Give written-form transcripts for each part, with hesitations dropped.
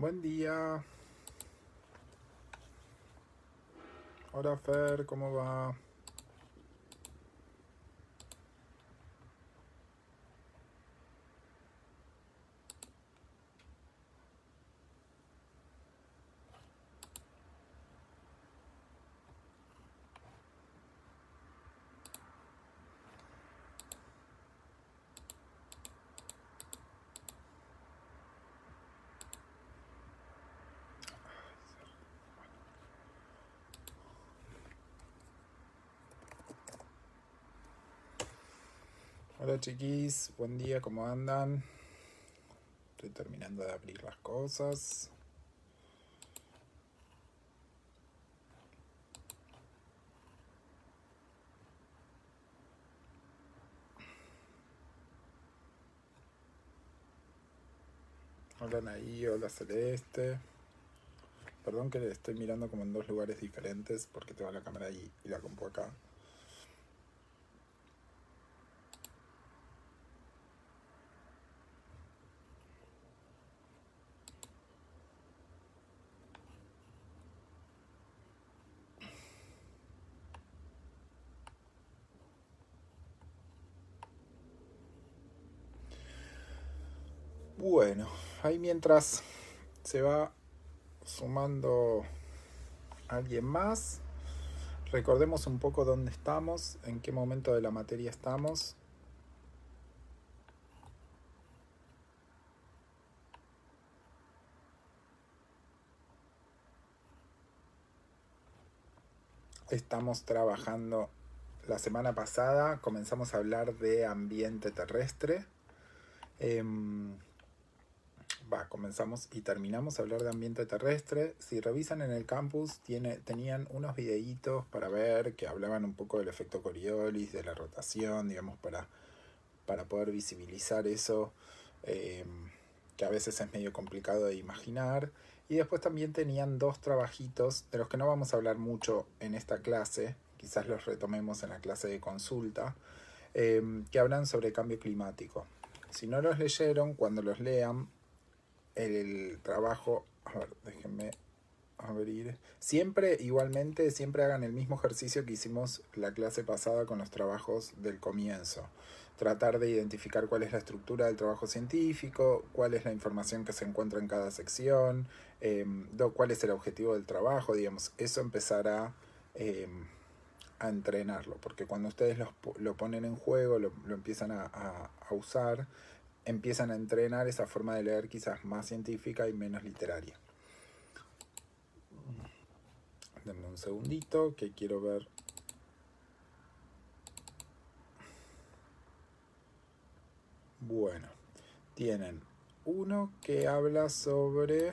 Buen día. Hola Fer, ¿cómo va? Hola chiquis, buen día, ¿cómo andan? Estoy terminando de abrir las cosas. Hola Anaí, hola Celeste. Perdón que estoy mirando como en dos lugares diferentes porque tengo la cámara ahí y la compu acá. Bueno, ahí mientras se va sumando alguien más, recordemos un poco dónde estamos, en qué momento de la materia estamos. Estamos trabajando. La semana pasada comenzamos a hablar de ambiente terrestre. Em, Comenzamos y terminamos a hablar de ambiente terrestre. Si revisan en el campus, tenían unos videitos para ver que hablaban un poco del efecto Coriolis, de la rotación, digamos, para poder visibilizar eso, eh, que a veces es medio complicado de imaginar. Y después también tenían dos trabajitos, de los que no vamos a hablar mucho en esta clase, quizás los retomemos en la clase de consulta, que hablan sobre cambio climático. Si no los leyeron, cuando los lean, el trabajo, a ver, déjenme abrir. Siempre, igualmente, siempre hagan el mismo ejercicio que hicimos la clase pasada con los trabajos del comienzo. Tratar de identificar cuál es la estructura del trabajo científico, cuál es la información que se encuentra en cada sección, cuál es el objetivo del trabajo, digamos, eso empezará a entrenarlo, porque cuando ustedes lo ponen en juego, lo empiezan a usar, empiezan a entrenar esa forma de leer quizás más científica y menos literaria. Denme un segundito que quiero ver. Bueno, tienen uno que habla sobre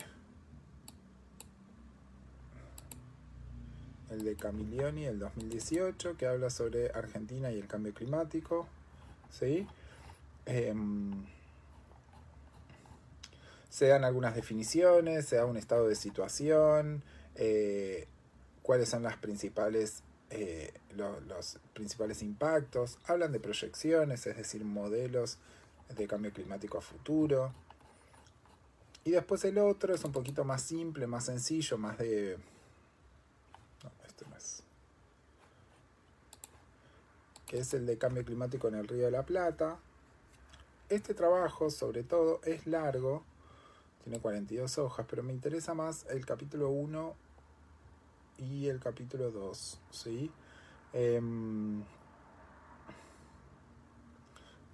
el de Camilioni del 2018, que habla sobre Argentina y el cambio climático. ¿Sí? Se dan algunas definiciones, se da un estado de situación, cuáles son los principales impactos, hablan de proyecciones, es decir, modelos de cambio climático a futuro. Y después el otro es un poquito más simple, más sencillo, más de... No, este no es. Que es el de cambio climático en el Río de la Plata. Este trabajo, sobre todo, es largo, tiene 42 hojas, pero me interesa más el capítulo 1 y el capítulo 2, ¿sí? El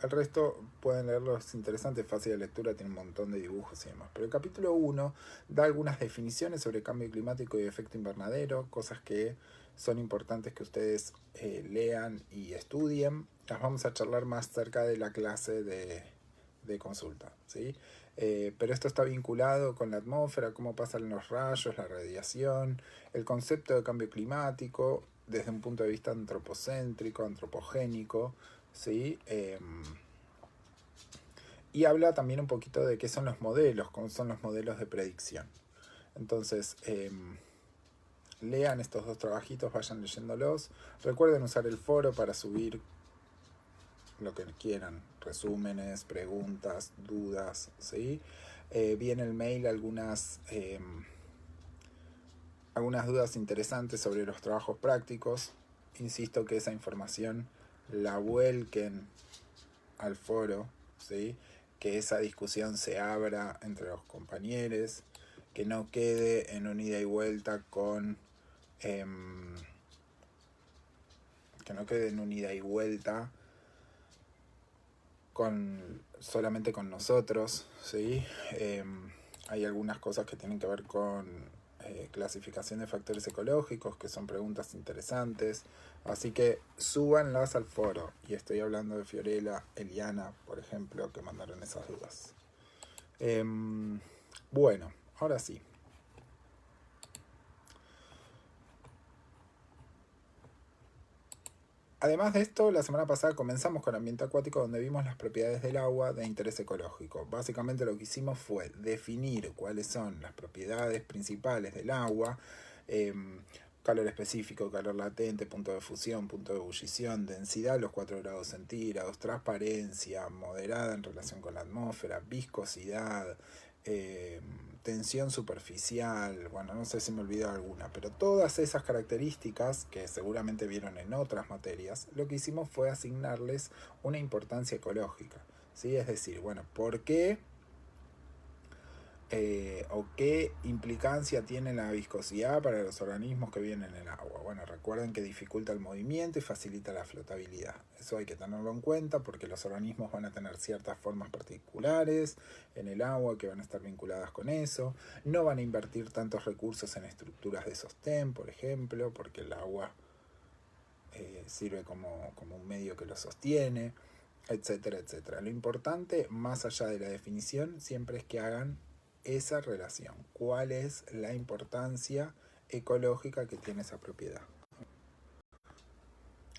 resto pueden leerlo, es interesante, es fácil de lectura, tiene un montón de dibujos y demás. Pero el capítulo 1 da algunas definiciones sobre cambio climático y efecto invernadero, cosas que son importantes que ustedes lean y estudien. Las vamos a charlar más cerca de la clase de consulta, ¿sí? Pero esto está vinculado con la atmósfera, cómo pasan los rayos, la radiación, el concepto de cambio climático desde un punto de vista antropocéntrico, antropogénico, ¿sí? Y habla también un poquito de qué son los modelos, cómo son los modelos de predicción. Entonces, lean estos dos trabajitos, vayan leyéndolos. Recuerden usar el foro para subir lo que quieran, resúmenes, preguntas, dudas, ¿sí? Vi en el mail algunas dudas interesantes sobre los trabajos prácticos. Insisto que esa información la vuelquen al foro, ¿sí? Que esa discusión se abra entre los compañeros, que no quede en un ida y vuelta con... que no quede en un ida y vuelta solamente con nosotros, ¿sí? Hay algunas cosas que tienen que ver con clasificación de factores ecológicos, que son preguntas interesantes, así que súbanlas al foro. Y estoy hablando de Fiorella, Eliana, por ejemplo, que mandaron esas dudas. Bueno, ahora sí. Además de esto, la semana pasada comenzamos con ambiente acuático, donde vimos las propiedades del agua de interés ecológico. Básicamente lo que hicimos fue definir cuáles son las propiedades principales del agua, calor específico, calor latente, punto de fusión, punto de ebullición, densidad, los 4 grados centígrados, transparencia, moderada en relación con la atmósfera, viscosidad, tensión superficial, bueno, no sé si me olvidé alguna, pero todas esas características que seguramente vieron en otras materias, lo que hicimos fue asignarles una importancia ecológica, ¿sí? Es decir, bueno, ¿por qué o qué implicancia tiene la viscosidad para los organismos que viven en el agua? Bueno, recuerden que dificulta el movimiento y facilita la flotabilidad. Eso hay que tenerlo en cuenta porque los organismos van a tener ciertas formas particulares en el agua que van a estar vinculadas con eso. No van a invertir tantos recursos en estructuras de sostén, por ejemplo, porque el agua sirve como un medio que lo sostiene, etcétera, etcétera. Lo importante, más allá de la definición, siempre es que hagan esa relación. ¿Cuál es la importancia ecológica que tiene esa propiedad?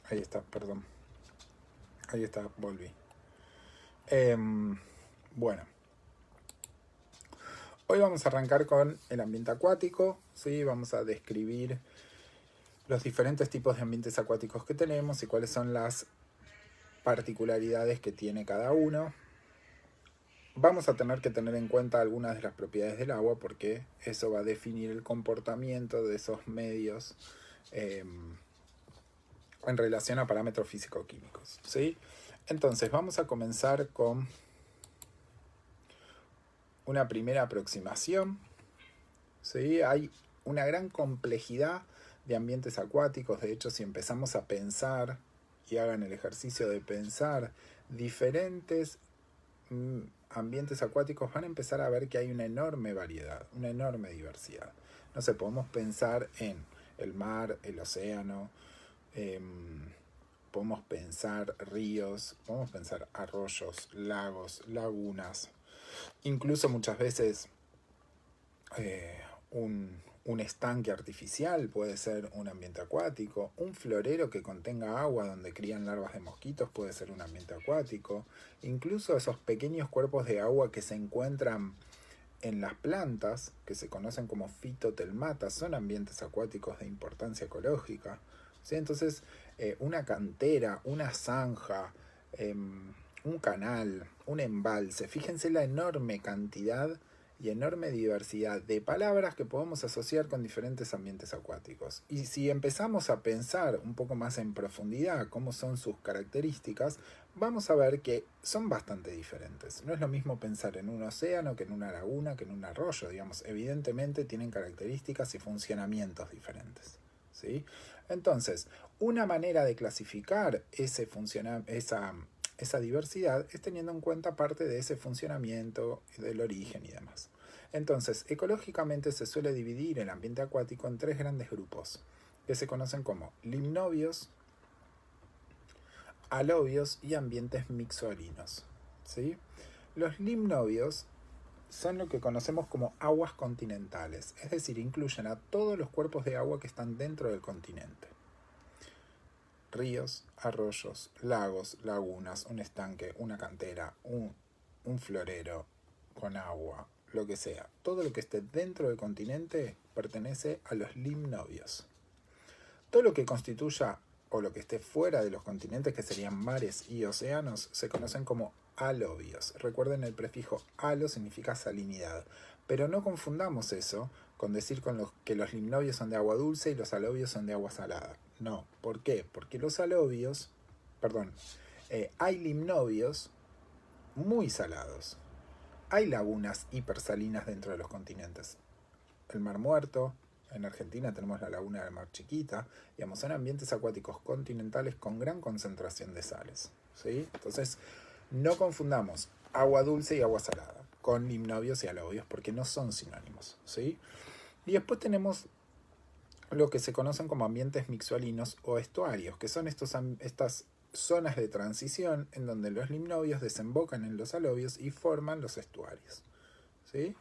Ahí está, perdón. Ahí está, volví. Bueno, hoy vamos a arrancar con el ambiente acuático, ¿sí? Vamos a describir los diferentes tipos de ambientes acuáticos que tenemos y cuáles son las particularidades que tiene cada uno. Vamos a tener que tener en cuenta algunas de las propiedades del agua porque eso va a definir el comportamiento de esos medios en relación a parámetros físico-químicos, ¿sí? Entonces vamos a comenzar con una primera aproximación, ¿sí? Hay una gran complejidad de ambientes acuáticos. De hecho, si empezamos a pensar y hagan el ejercicio de pensar diferentes ambientes acuáticos, van a empezar a ver que hay una enorme variedad, una enorme diversidad. No sé, podemos pensar en el mar, el océano, podemos pensar ríos, podemos pensar arroyos, lagos, lagunas, incluso muchas veces un estanque artificial puede ser un ambiente acuático, un florero que contenga agua donde crían larvas de mosquitos puede ser un ambiente acuático, incluso esos pequeños cuerpos de agua que se encuentran en las plantas, que se conocen como fitotelmatas, son ambientes acuáticos de importancia ecológica, ¿sí? Entonces, una cantera, una zanja, un canal, un embalse, fíjense la enorme cantidad y enorme diversidad de palabras que podemos asociar con diferentes ambientes acuáticos. Y si empezamos a pensar un poco más en profundidad cómo son sus características, vamos a ver que son bastante diferentes. No es lo mismo pensar en un océano que en una laguna, que en un arroyo, digamos. Evidentemente tienen características y funcionamientos diferentes, ¿sí? Entonces, una manera de clasificar esa diversidad es teniendo en cuenta parte de ese funcionamiento, del origen y demás. Entonces, ecológicamente se suele dividir el ambiente acuático en 3 grandes grupos, que se conocen como limnobios, alobios y ambientes mixoalinos, ¿sí? Los limnobios son lo que conocemos como aguas continentales, es decir, incluyen a todos los cuerpos de agua que están dentro del continente. Ríos, arroyos, lagos, lagunas, un estanque, una cantera, un florero con agua, lo que sea. Todo lo que esté dentro del continente pertenece a los limnobios. Todo lo que constituya o lo que esté fuera de los continentes, que serían mares y océanos, se conocen como alobios. Recuerden, el prefijo alo significa salinidad. Pero no confundamos eso con decir que los limnobios son de agua dulce y los alobios son de agua salada. No. ¿Por qué? Porque los alobios, hay limnobios muy salados. Hay lagunas hipersalinas dentro de los continentes. El Mar Muerto, en Argentina tenemos la laguna del Mar Chiquita, digamos, son ambientes acuáticos continentales con gran concentración de sales, ¿sí? Entonces, no confundamos agua dulce y agua salada con limnobios y alobios, porque no son sinónimos, ¿sí? Y después tenemos lo que se conocen como ambientes mixualinos o estuarios, que son estas zonas de transición en donde los limnobios desembocan en los alobios y forman los estuarios, ¿sí?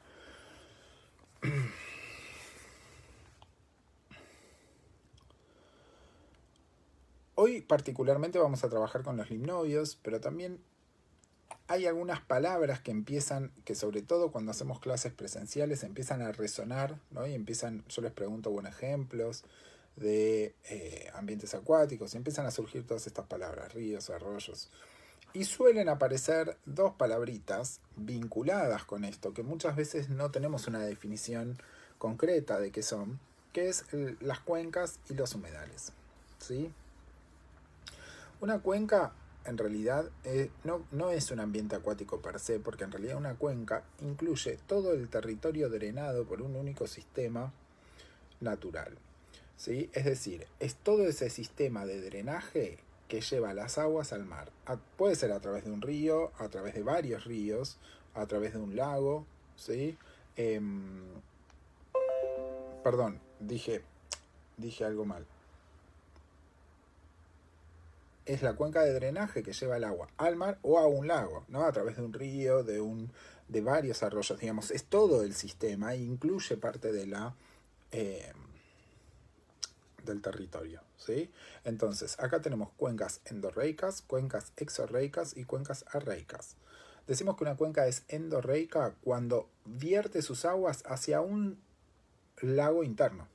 Hoy particularmente vamos a trabajar con los limnobios, pero también hay algunas palabras que sobre todo cuando hacemos clases presenciales empiezan a resonar, ¿no? Y yo les pregunto ejemplos de ambientes acuáticos, y empiezan a surgir todas estas palabras, ríos, arroyos. Y suelen aparecer dos palabritas vinculadas con esto, que muchas veces no tenemos una definición concreta de qué son, que es las cuencas y los humedales, ¿sí? Una cuenca en realidad no es un ambiente acuático per se, porque en realidad una cuenca incluye todo el territorio drenado por un único sistema natural, ¿sí? Es decir, es todo ese sistema de drenaje que lleva las aguas al mar. Puede ser a través de un río, a través de varios ríos, a través de un lago, ¿sí? Perdón, dije algo mal. Es la cuenca de drenaje que lleva el agua al mar o a un lago, ¿no? A través de un río, de varios arroyos, digamos. Es todo el sistema e incluye parte del territorio, ¿sí? Entonces, acá tenemos cuencas endorreicas, cuencas exorreicas y cuencas arreicas. Decimos que una cuenca es endorreica cuando vierte sus aguas hacia un lago interno,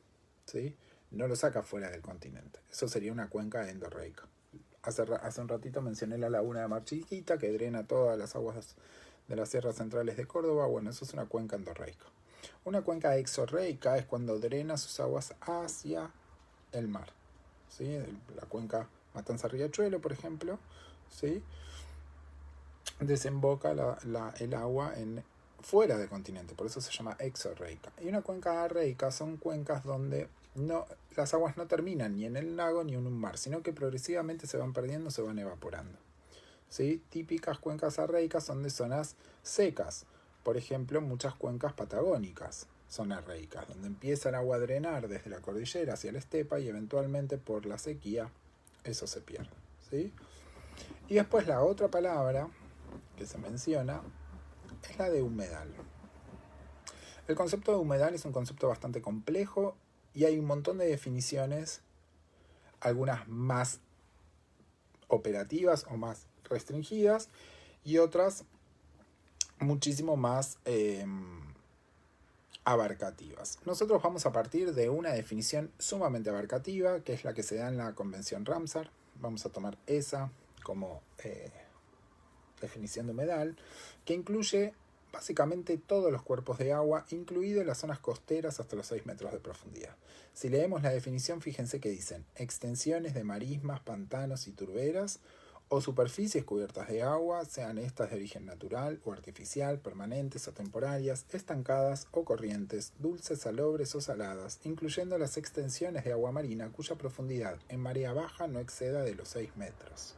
¿sí? No lo saca fuera del continente. Eso sería una cuenca endorreica. Hace un ratito mencioné la laguna de Mar Chiquita, que drena todas las aguas de las sierras centrales de Córdoba. Bueno, eso es una cuenca endorreica. Una cuenca exorreica es cuando drena sus aguas hacia el mar, ¿sí? La cuenca Matanza-Riachuelo, por ejemplo, ¿sí? Desemboca el agua fuera del continente, por eso se llama exorreica. Y una cuenca arreica son cuencas donde las aguas no terminan ni en el lago ni en un mar, sino que progresivamente se van perdiendo, se van evaporando, ¿sí? Típicas cuencas arreicas son de zonas secas. Por ejemplo, muchas cuencas patagónicas son arreicas, donde empieza el agua a drenar desde la cordillera hacia la estepa y eventualmente por la sequía eso se pierde, ¿sí? Y después la otra palabra que se menciona es la de humedal. El concepto de humedal es un concepto bastante complejo y hay un montón de definiciones, algunas más operativas o más restringidas y otras muchísimo más abarcativas. Nosotros vamos a partir de una definición sumamente abarcativa, que es la que se da en la Convención Ramsar. Vamos a tomar esa como definición de humedal, que incluye básicamente todos los cuerpos de agua, incluidas las zonas costeras hasta los 6 metros de profundidad. Si leemos la definición, fíjense que dicen extensiones de marismas, pantanos y turberas, o superficies cubiertas de agua, sean estas de origen natural o artificial, permanentes o temporarias, estancadas o corrientes, dulces, salobres o saladas, incluyendo las extensiones de agua marina cuya profundidad en marea baja no exceda de los 6 metros.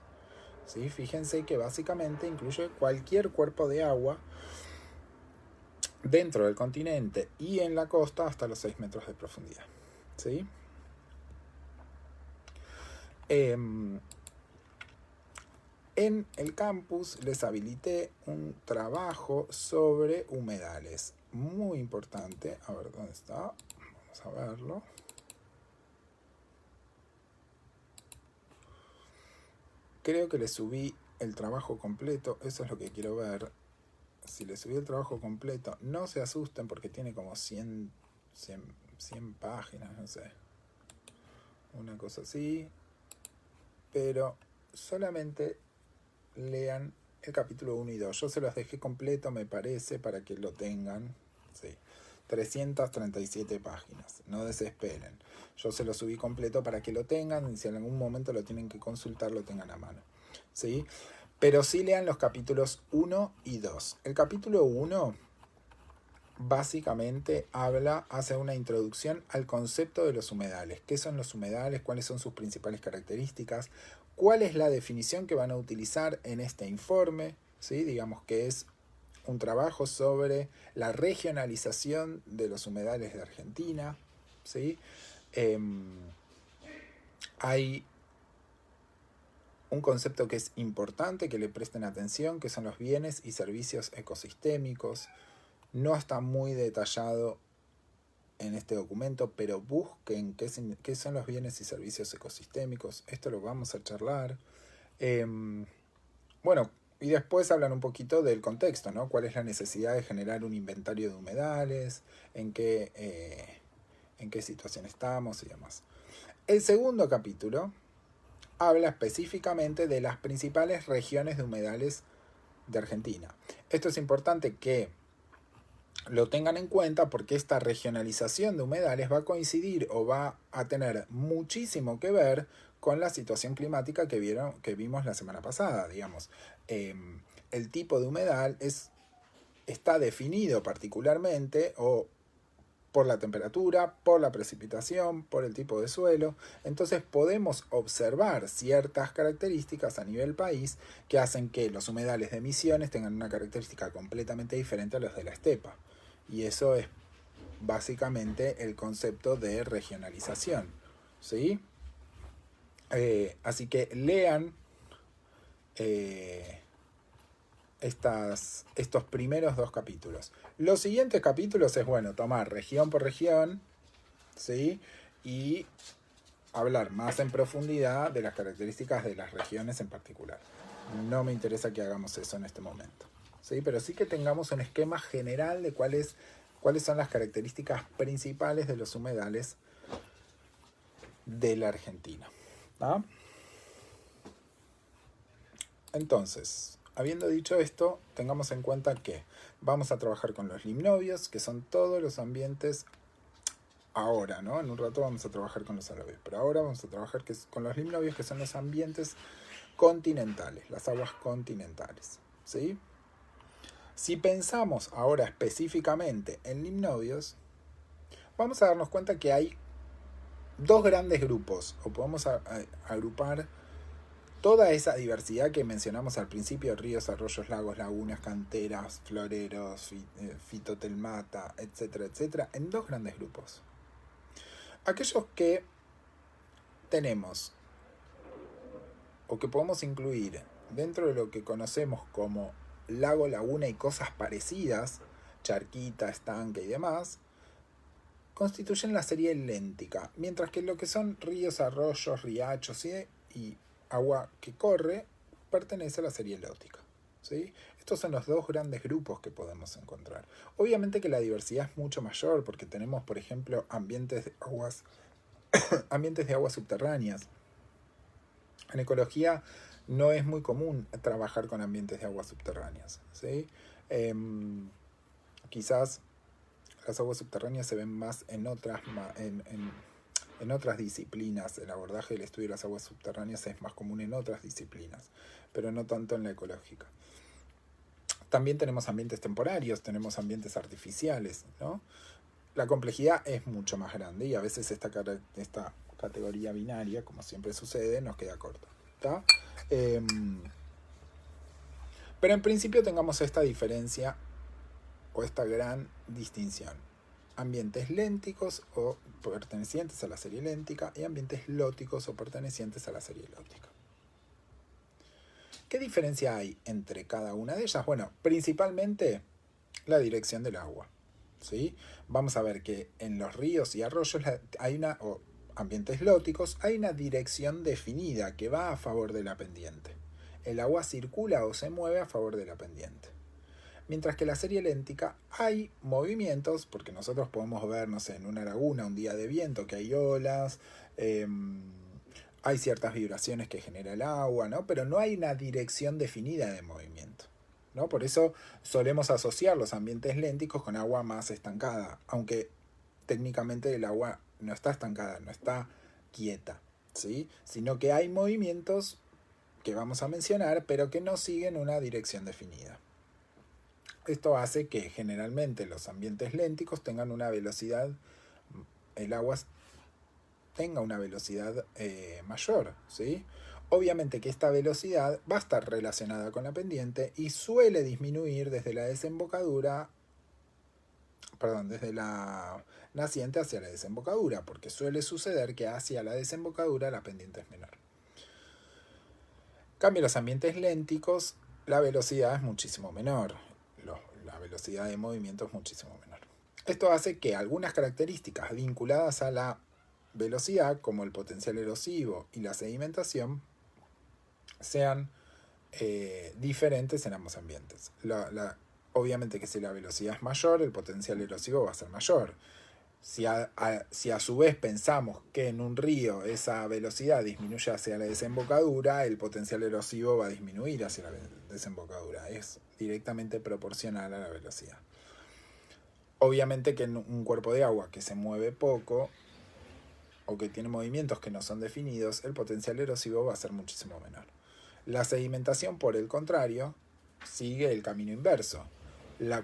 ¿Sí? Fíjense que básicamente incluye cualquier cuerpo de agua dentro del continente y en la costa hasta los 6 metros de profundidad, ¿sí? En el campus les habilité un trabajo sobre humedales, muy importante. A ver, ¿dónde está? Vamos a verlo. Creo que les subí el trabajo completo, eso es lo que quiero ver. Si les subí el trabajo completo, no se asusten porque tiene como 100 páginas, no sé. Una cosa así. Pero solamente lean el capítulo 1 y 2. Yo se los dejé completo, me parece, para que lo tengan. Sí. 337 páginas, no desesperen. Yo se lo subí completo para que lo tengan y si en algún momento lo tienen que consultar, lo tengan a mano. ¿Sí? Pero sí lean los capítulos 1 y 2. El capítulo 1 básicamente hace una introducción al concepto de los humedales. ¿Qué son los humedales? ¿Cuáles son sus principales características? ¿Cuál es la definición que van a utilizar en este informe? ¿Sí? Digamos que es un trabajo sobre la regionalización de los humedales de Argentina. ¿Sí? Hay un concepto que es importante que le presten atención, que son los bienes y servicios ecosistémicos. No está muy detallado en este documento, pero busquen qué son los bienes y servicios ecosistémicos. Esto lo vamos a charlar. Bueno, y después hablan un poquito del contexto, ¿no? ¿Cuál es la necesidad de generar un inventario de humedales? ¿En qué situación estamos y demás? El segundo capítulo habla específicamente de las principales regiones de humedales de Argentina. Esto es importante que lo tengan en cuenta porque esta regionalización de humedales va a coincidir o va a tener muchísimo que ver con la situación climática que vimos la semana pasada, digamos. El tipo de humedal está definido particularmente o por la temperatura, por la precipitación, por el tipo de suelo. Entonces podemos observar ciertas características a nivel país que hacen que los humedales de Misiones tengan una característica completamente diferente a los de la estepa. Y eso es básicamente el concepto de regionalización. ¿Sí? Así que lean estos primeros dos capítulos. Los siguientes capítulos es, bueno, tomar región por región, ¿sí? Y hablar más en profundidad de las características de las regiones en particular. No me interesa que hagamos eso en este momento, ¿sí? Pero sí que tengamos un esquema general de cuáles son las características principales de los humedales de la Argentina. ¿Ah? Entonces, habiendo dicho esto, tengamos en cuenta que vamos a trabajar con los limnobios, que son todos los ambientes ahora, ¿no? En un rato vamos a trabajar con los alobios, pero ahora vamos a trabajar con los limnobios, que son los ambientes continentales, las aguas continentales, ¿sí? Si pensamos ahora específicamente en limnobios, vamos a darnos cuenta que hay dos grandes grupos, o podemos agrupar toda esa diversidad que mencionamos al principio: ríos, arroyos, lagos, lagunas, canteras, floreros, fitotelmata, etcétera, etcétera, en dos grandes grupos. Aquellos que tenemos o que podemos incluir dentro de lo que conocemos como lago, laguna y cosas parecidas, charquita, estanque y demás, constituyen la serie léntica, mientras que lo que son ríos, arroyos, riachos y agua que corre pertenece a la serie lótica, ¿sí? Estos son los dos grandes grupos que podemos encontrar. Obviamente que la diversidad es mucho mayor porque tenemos, por ejemplo, ambientes de aguas subterráneas. En ecología no es muy común trabajar con ambientes de aguas subterráneas, ¿sí? Quizás las aguas subterráneas se ven más en otras disciplinas. El abordaje del estudio de las aguas subterráneas es más común en otras disciplinas, pero no tanto en la ecológica. También tenemos ambientes temporarios, tenemos ambientes artificiales, ¿no? La complejidad es mucho más grande y a veces esta categoría binaria, como siempre sucede, nos queda corta, ¿tá? Pero en principio tengamos esta diferencia o esta gran distinción: ambientes lénticos o pertenecientes a la serie léntica y ambientes lóticos o pertenecientes a la serie lótica. ¿Qué diferencia hay entre cada una de ellas? Bueno, principalmente la dirección del agua, ¿sí? Vamos a ver que en los ríos y arroyos o ambientes lóticos hay una dirección definida que va a favor de la pendiente. El agua circula o se mueve a favor de la pendiente. Mientras que en la serie léntica hay movimientos, porque nosotros podemos ver, no sé, en una laguna un día de viento que hay olas, hay ciertas vibraciones que genera el agua, ¿no? Pero no hay una dirección definida de movimiento, ¿no? Por eso solemos asociar los ambientes lénticos con agua más estancada, aunque técnicamente el agua no está estancada, no está quieta, ¿sí? Sino que hay movimientos que vamos a mencionar, pero que no siguen una dirección definida. Esto hace que generalmente los ambientes lénticos tengan una velocidad, el agua tenga una velocidad mayor, ¿sí? Obviamente que esta velocidad va a estar relacionada con la pendiente y suele disminuir desde la desembocadura, desde la naciente hacia la desembocadura, porque suele suceder que hacia la desembocadura la pendiente es menor. En cambio, los ambientes lénticos, la velocidad es muchísimo menor, la velocidad de movimiento es muchísimo menor. Esto hace que algunas características vinculadas a la velocidad, como el potencial erosivo y la sedimentación, sean diferentes en ambos ambientes. Obviamente que si la velocidad es mayor, el potencial erosivo va a ser mayor. Si a su vez pensamos que en un río esa velocidad disminuye hacia la desembocadura, el potencial erosivo va a disminuir hacia la desembocadura. Es directamente proporcional a la velocidad. Obviamente que en un cuerpo de agua que se mueve poco o que tiene movimientos que no son definidos, el potencial erosivo va a ser muchísimo menor. La sedimentación, por el contrario, sigue el camino inverso.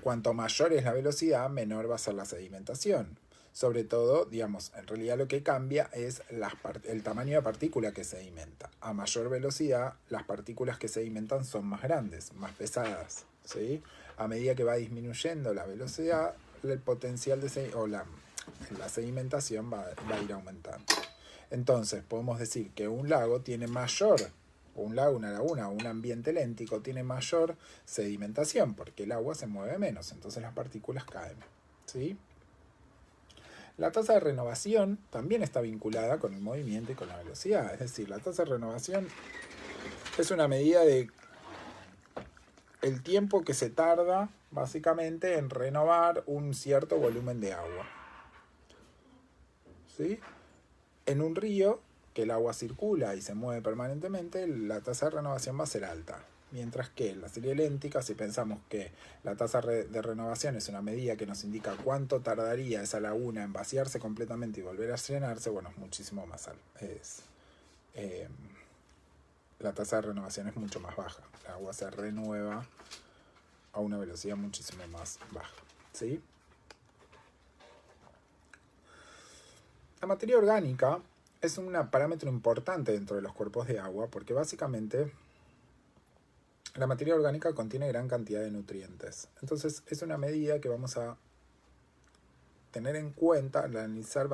Cuanto mayor es la velocidad, menor va a ser la sedimentación. Sobre todo, digamos, en realidad lo que cambia es el tamaño de partícula que sedimenta. A mayor velocidad, las partículas que sedimentan son más grandes, más pesadas, ¿sí? A medida que va disminuyendo la velocidad, el potencial la sedimentación va a ir aumentando. Entonces, podemos decir que un lago tiene mayor, una laguna, un ambiente léntico tiene mayor sedimentación, porque el agua se mueve menos, entonces las partículas caen, ¿sí? La tasa de renovación también está vinculada con el movimiento y con la velocidad. Es decir, la tasa de renovación es una medida de el tiempo que se tarda básicamente en renovar un cierto volumen de agua, ¿sí? En un río, que el agua circula y se mueve permanentemente, la tasa de renovación va a ser alta. Mientras que en la serie léntica, si pensamos que la tasa de renovación es una medida que nos indica cuánto tardaría esa laguna en vaciarse completamente y volver a llenarse, bueno, es muchísimo más alta. La tasa de renovación es mucho más baja. El agua se renueva a una velocidad muchísimo más baja, ¿sí? La materia orgánica es un parámetro importante dentro de los cuerpos de agua porque básicamente la materia orgánica contiene gran cantidad de nutrientes. Entonces es una medida que vamos a tener en cuenta al analizar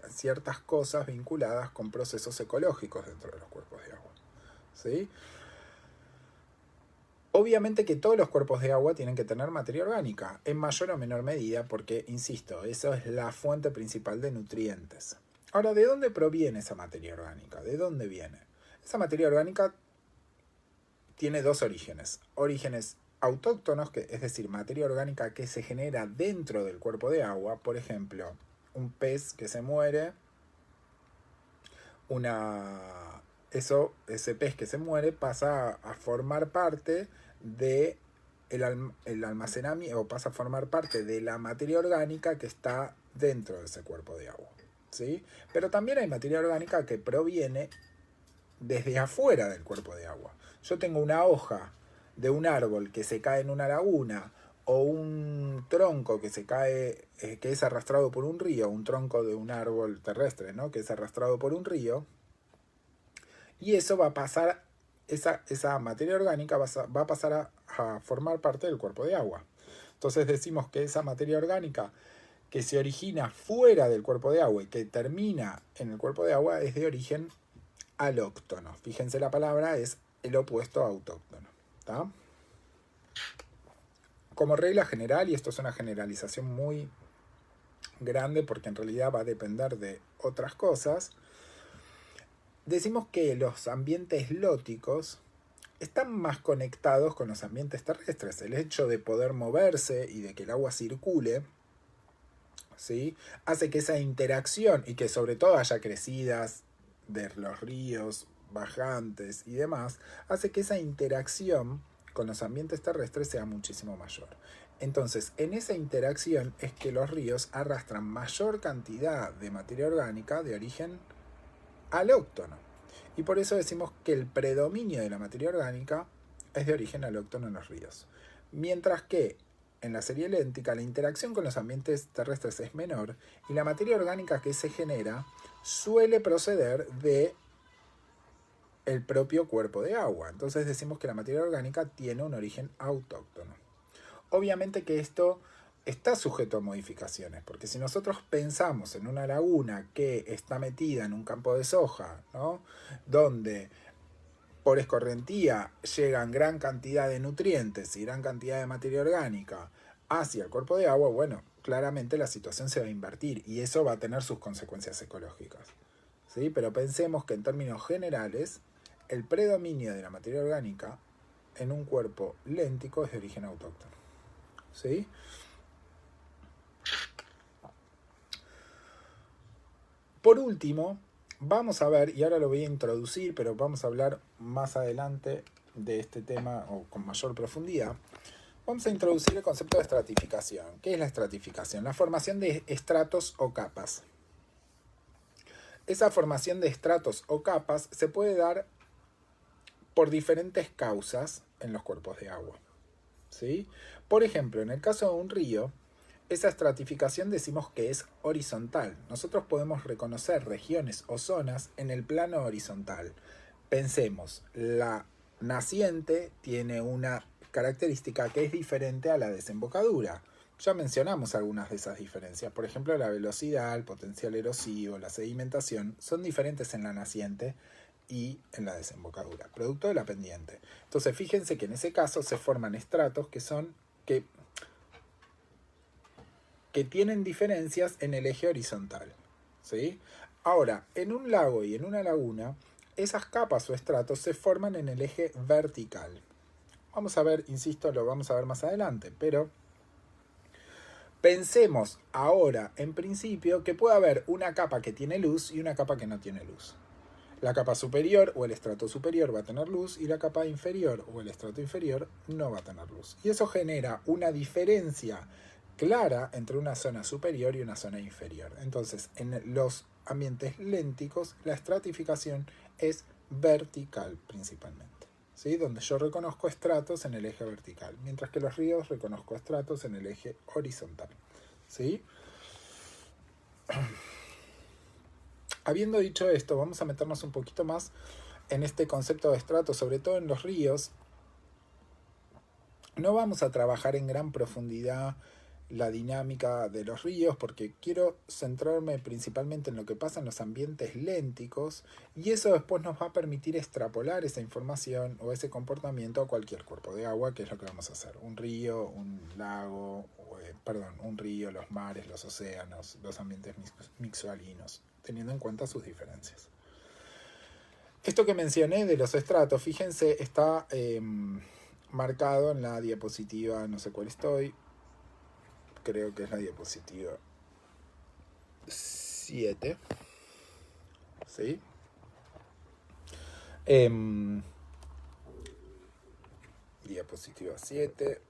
ciertas cosas vinculadas con procesos ecológicos dentro de los cuerpos de agua, ¿sí? Obviamente que todos los cuerpos de agua tienen que tener materia orgánica, en mayor o menor medida, porque, insisto, eso es la fuente principal de nutrientes. Ahora, ¿de dónde proviene esa materia orgánica? ¿De dónde viene? Esa materia orgánica tiene dos orígenes. Orígenes autóctonos, es decir, materia orgánica que se genera dentro del cuerpo de agua. Por ejemplo, un pez que se muere, ese pez que se muere pasa a formar parte de el almacenamiento, o pasa a formar parte de la materia orgánica que está dentro de ese cuerpo de agua, ¿sí? Pero también hay materia orgánica que proviene desde afuera del cuerpo de agua. Yo tengo una hoja de un árbol que se cae en una laguna, o un tronco que se cae, que es arrastrado por un río, un tronco de un árbol terrestre, ¿no? Que es arrastrado por un río, y eso va a pasar, esa materia orgánica va a pasar a formar parte del cuerpo de agua. Entonces decimos que esa materia orgánica que se origina fuera del cuerpo de agua y que termina en el cuerpo de agua es de origen alóctono. Fíjense, la palabra es el opuesto a autóctono, ¿tá? Como regla general, y esto es una generalización muy grande porque en realidad va a depender de otras cosas, decimos que los ambientes lóticos están más conectados con los ambientes terrestres. El hecho de poder moverse y de que el agua circule, ¿sí?, hace que esa interacción y que sobre todo haya crecidas, de los ríos bajantes y demás, hace que esa interacción con los ambientes terrestres sea muchísimo mayor. Entonces, en esa interacción es que los ríos arrastran mayor cantidad de materia orgánica de origen alóctono. Y por eso decimos que el predominio de la materia orgánica es de origen alóctono en los ríos. Mientras que en la serie léntica la interacción con los ambientes terrestres es menor y la materia orgánica que se genera suele proceder de el propio cuerpo de agua. Entonces decimos que la materia orgánica tiene un origen autóctono. Obviamente que esto está sujeto a modificaciones, porque si nosotros pensamos en una laguna que está metida en un campo de soja, ¿no?, donde por escorrentía llegan gran cantidad de nutrientes y gran cantidad de materia orgánica hacia el cuerpo de agua, bueno, claramente la situación se va a invertir y eso va a tener sus consecuencias ecológicas, ¿sí? Pero pensemos que en términos generales, el predominio de la materia orgánica en un cuerpo léntico es de origen autóctono, ¿sí? Por último, vamos a ver, y ahora lo voy a introducir, pero vamos a hablar más adelante de este tema o con mayor profundidad. Vamos a introducir el concepto de estratificación. ¿Qué es la estratificación? La formación de estratos o capas. Esa formación de estratos o capas se puede dar por diferentes causas en los cuerpos de agua, ¿sí? Por ejemplo, en el caso de un río, esa estratificación decimos que es horizontal. Nosotros podemos reconocer regiones o zonas en el plano horizontal. Pensemos, la naciente tiene una característica que es diferente a la desembocadura. Ya mencionamos algunas de esas diferencias. Por ejemplo, la velocidad, el potencial erosivo, la sedimentación son diferentes en la naciente y en la desembocadura, producto de la pendiente. Entonces, fíjense que en ese caso se forman estratos que tienen diferencias en el eje horizontal, ¿sí? Ahora, en un lago y en una laguna, esas capas o estratos se forman en el eje vertical. Vamos a ver, insisto, lo vamos a ver más adelante, pero pensemos ahora, en principio, que puede haber una capa que tiene luz y una capa que no tiene luz. La capa superior o el estrato superior va a tener luz y la capa inferior o el estrato inferior no va a tener luz. Y eso genera una diferencia clara entre una zona superior y una zona inferior. Entonces, en los ambientes lénticos, la estratificación es vertical principalmente, ¿sí? Donde yo reconozco estratos en el eje vertical, mientras que los ríos reconozco estratos en el eje horizontal, ¿sí? Habiendo dicho esto, vamos a meternos un poquito más en este concepto de estrato, sobre todo en los ríos. No vamos a trabajar en gran profundidad la dinámica de los ríos porque quiero centrarme principalmente en lo que pasa en los ambientes lénticos y eso después nos va a permitir extrapolar esa información o ese comportamiento a cualquier cuerpo de agua, que es lo que vamos a hacer. Un río, un lago, un río, los mares, los océanos, los ambientes mixoalinos, teniendo en cuenta sus diferencias. Esto que mencioné de los estratos, fíjense, está marcado en la diapositiva, no sé cuál estoy, creo que es la diapositiva 7, ¿sí? Diapositiva 7,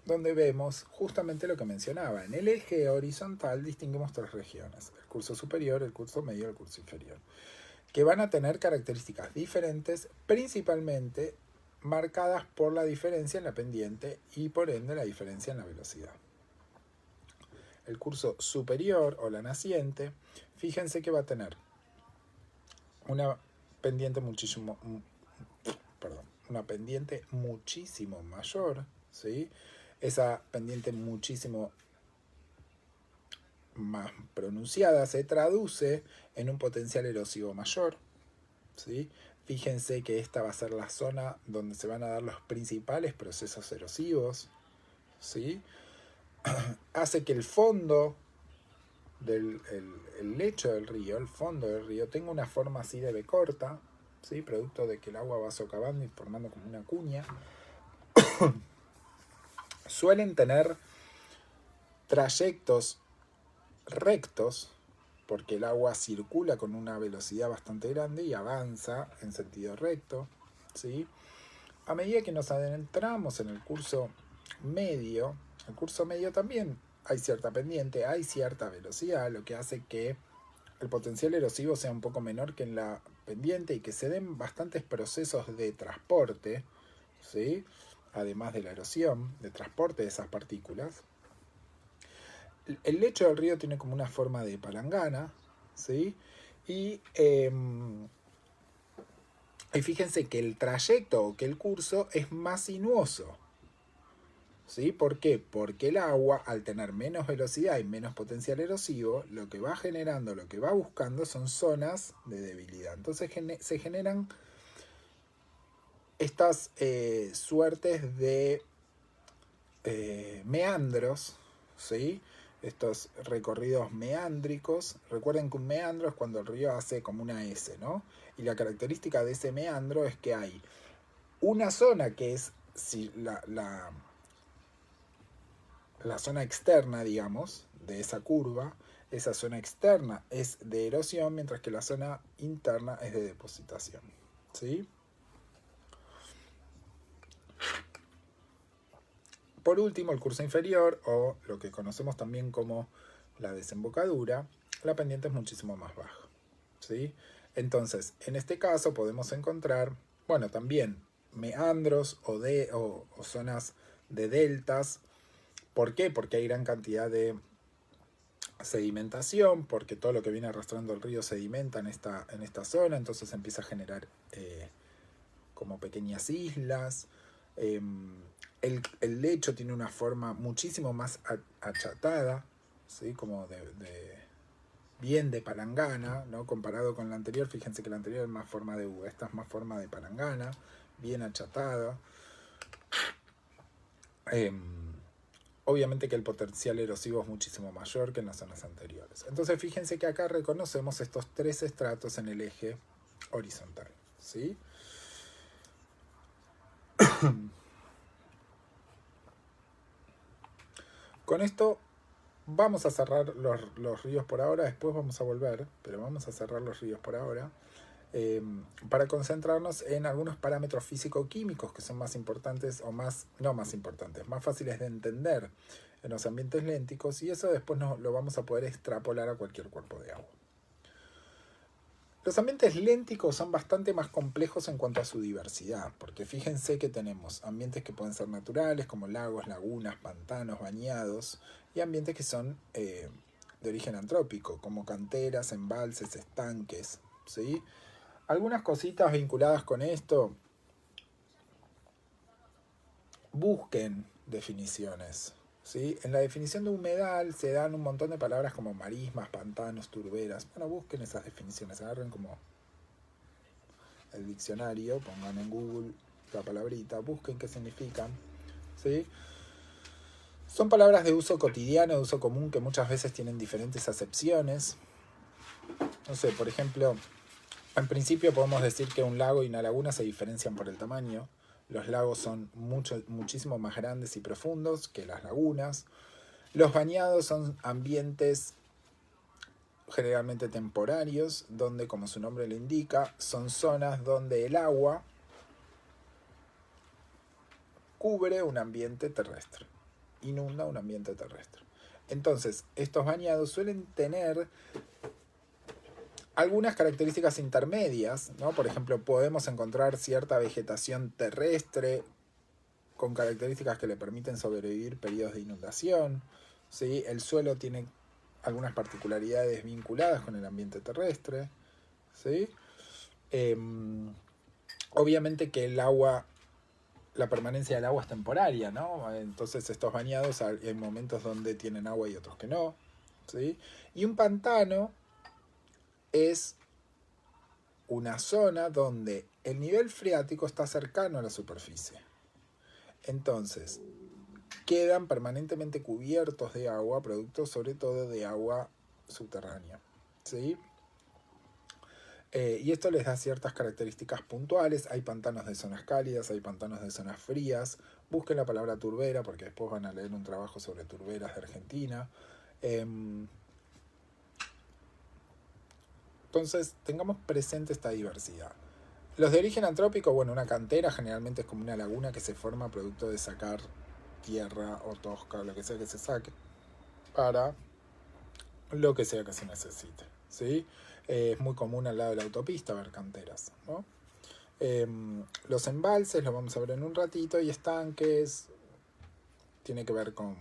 donde vemos justamente lo que mencionaba. En el eje horizontal distinguimos tres regiones: el curso superior, el curso medio y el curso inferior, que van a tener características diferentes, principalmente marcadas por la diferencia en la pendiente y por ende la diferencia en la velocidad. El curso superior o la naciente, fíjense que va a tener una pendiente muchísimo mayor, ¿sí? Esa pendiente muchísimo más pronunciada se traduce en un potencial erosivo mayor, ¿sí? Fíjense que esta va a ser la zona donde se van a dar los principales procesos erosivos, ¿sí? Hace que el fondo el lecho del río, el fondo del río, tenga una forma así de B corta, ¿sí? Producto de que el agua va socavando y formando como una cuña. Suelen tener trayectos rectos, porque el agua circula con una velocidad bastante grande y avanza en sentido recto, ¿sí? A medida que nos adentramos en el curso medio también hay cierta pendiente, hay cierta velocidad, lo que hace que el potencial erosivo sea un poco menor que en la pendiente y que se den bastantes procesos de transporte, ¿sí? Además de la erosión, de transporte de esas partículas. El lecho del río tiene como una forma de palangana, ¿sí? Y fíjense que el trayecto o que el curso es más sinuoso, ¿sí? ¿Por qué? Porque el agua, al tener menos velocidad y menos potencial erosivo, lo que va generando, lo que va buscando son zonas de debilidad. Entonces se generan estas suertes de meandros, ¿sí? Estos recorridos meándricos. Recuerden que un meandro es cuando el río hace como una S, ¿no? Y la característica de ese meandro es que hay una zona que es si la zona externa, digamos, de esa curva. Esa zona externa es de erosión, mientras que la zona interna es de depositación, ¿sí? Por último, el curso inferior, o lo que conocemos también como la desembocadura, la pendiente es muchísimo más baja, ¿sí? Entonces, en este caso podemos encontrar, bueno, también meandros o zonas de deltas. ¿Por qué? Porque hay gran cantidad de sedimentación, porque todo lo que viene arrastrando el río sedimenta en esta zona, entonces empieza a generar como pequeñas islas. El lecho tiene una forma muchísimo más achatada, ¿sí? Como bien de palangana, ¿no? Comparado con la anterior, fíjense que la anterior es más forma de U, esta es más forma de palangana, bien achatada. Obviamente que el potencial erosivo es muchísimo mayor que en las zonas anteriores. Entonces fíjense que acá reconocemos estos tres estratos en el eje horizontal, ¿sí? Con esto vamos a cerrar los ríos por ahora, después vamos a volver, pero vamos a cerrar los ríos por ahora, para concentrarnos en algunos parámetros físico-químicos que son más importantes o no más importantes, más fáciles de entender en los ambientes lénticos, y eso después lo vamos a poder extrapolar a cualquier cuerpo de agua. Los ambientes lénticos son bastante más complejos en cuanto a su diversidad, porque fíjense que tenemos ambientes que pueden ser naturales, como lagos, lagunas, pantanos, bañados, y ambientes que son de origen antrópico, como canteras, embalses, estanques, ¿sí? Algunas cositas vinculadas con esto, busquen definiciones, ¿sí? En la definición de humedal se dan un montón de palabras como marismas, pantanos, turberas. Bueno, busquen esas definiciones, agarren como el diccionario, pongan en Google la palabrita, busquen qué significan, ¿sí? Son palabras de uso cotidiano, de uso común, que muchas veces tienen diferentes acepciones. No sé, por ejemplo, en principio podemos decir que un lago y una laguna se diferencian por el tamaño. Los lagos son muchísimo más grandes y profundos que las lagunas. Los bañados son ambientes generalmente temporarios, donde, como su nombre lo indica, son zonas donde el agua cubre un ambiente terrestre, inunda un ambiente terrestre. Entonces, estos bañados suelen tener algunas características intermedias, ¿no? Por ejemplo, podemos encontrar cierta vegetación terrestre con características que le permiten sobrevivir periodos de inundación, ¿sí? El suelo tiene algunas particularidades vinculadas con el ambiente terrestre, ¿sí? Obviamente que el agua, la permanencia del agua es temporaria, ¿no? Entonces estos bañados hay momentos donde tienen agua y otros que no, ¿sí? Y un pantano es una zona donde el nivel freático está cercano a la superficie. Entonces, quedan permanentemente cubiertos de agua, producto sobre todo de agua subterránea, ¿sí? Y esto les da ciertas características puntuales. Hay pantanos de zonas cálidas, hay pantanos de zonas frías. Busquen la palabra turbera porque después van a leer un trabajo sobre turberas de Argentina. Entonces, tengamos presente esta diversidad. Los de origen antrópico, bueno, una cantera generalmente es como una laguna que se forma producto de sacar tierra o tosca o lo que sea que se saque para lo que sea que se necesite, ¿sí? Es muy común al lado de la autopista ver canteras, ¿no? Los embalses, lo vamos a ver en un ratito, y estanques, tiene que ver con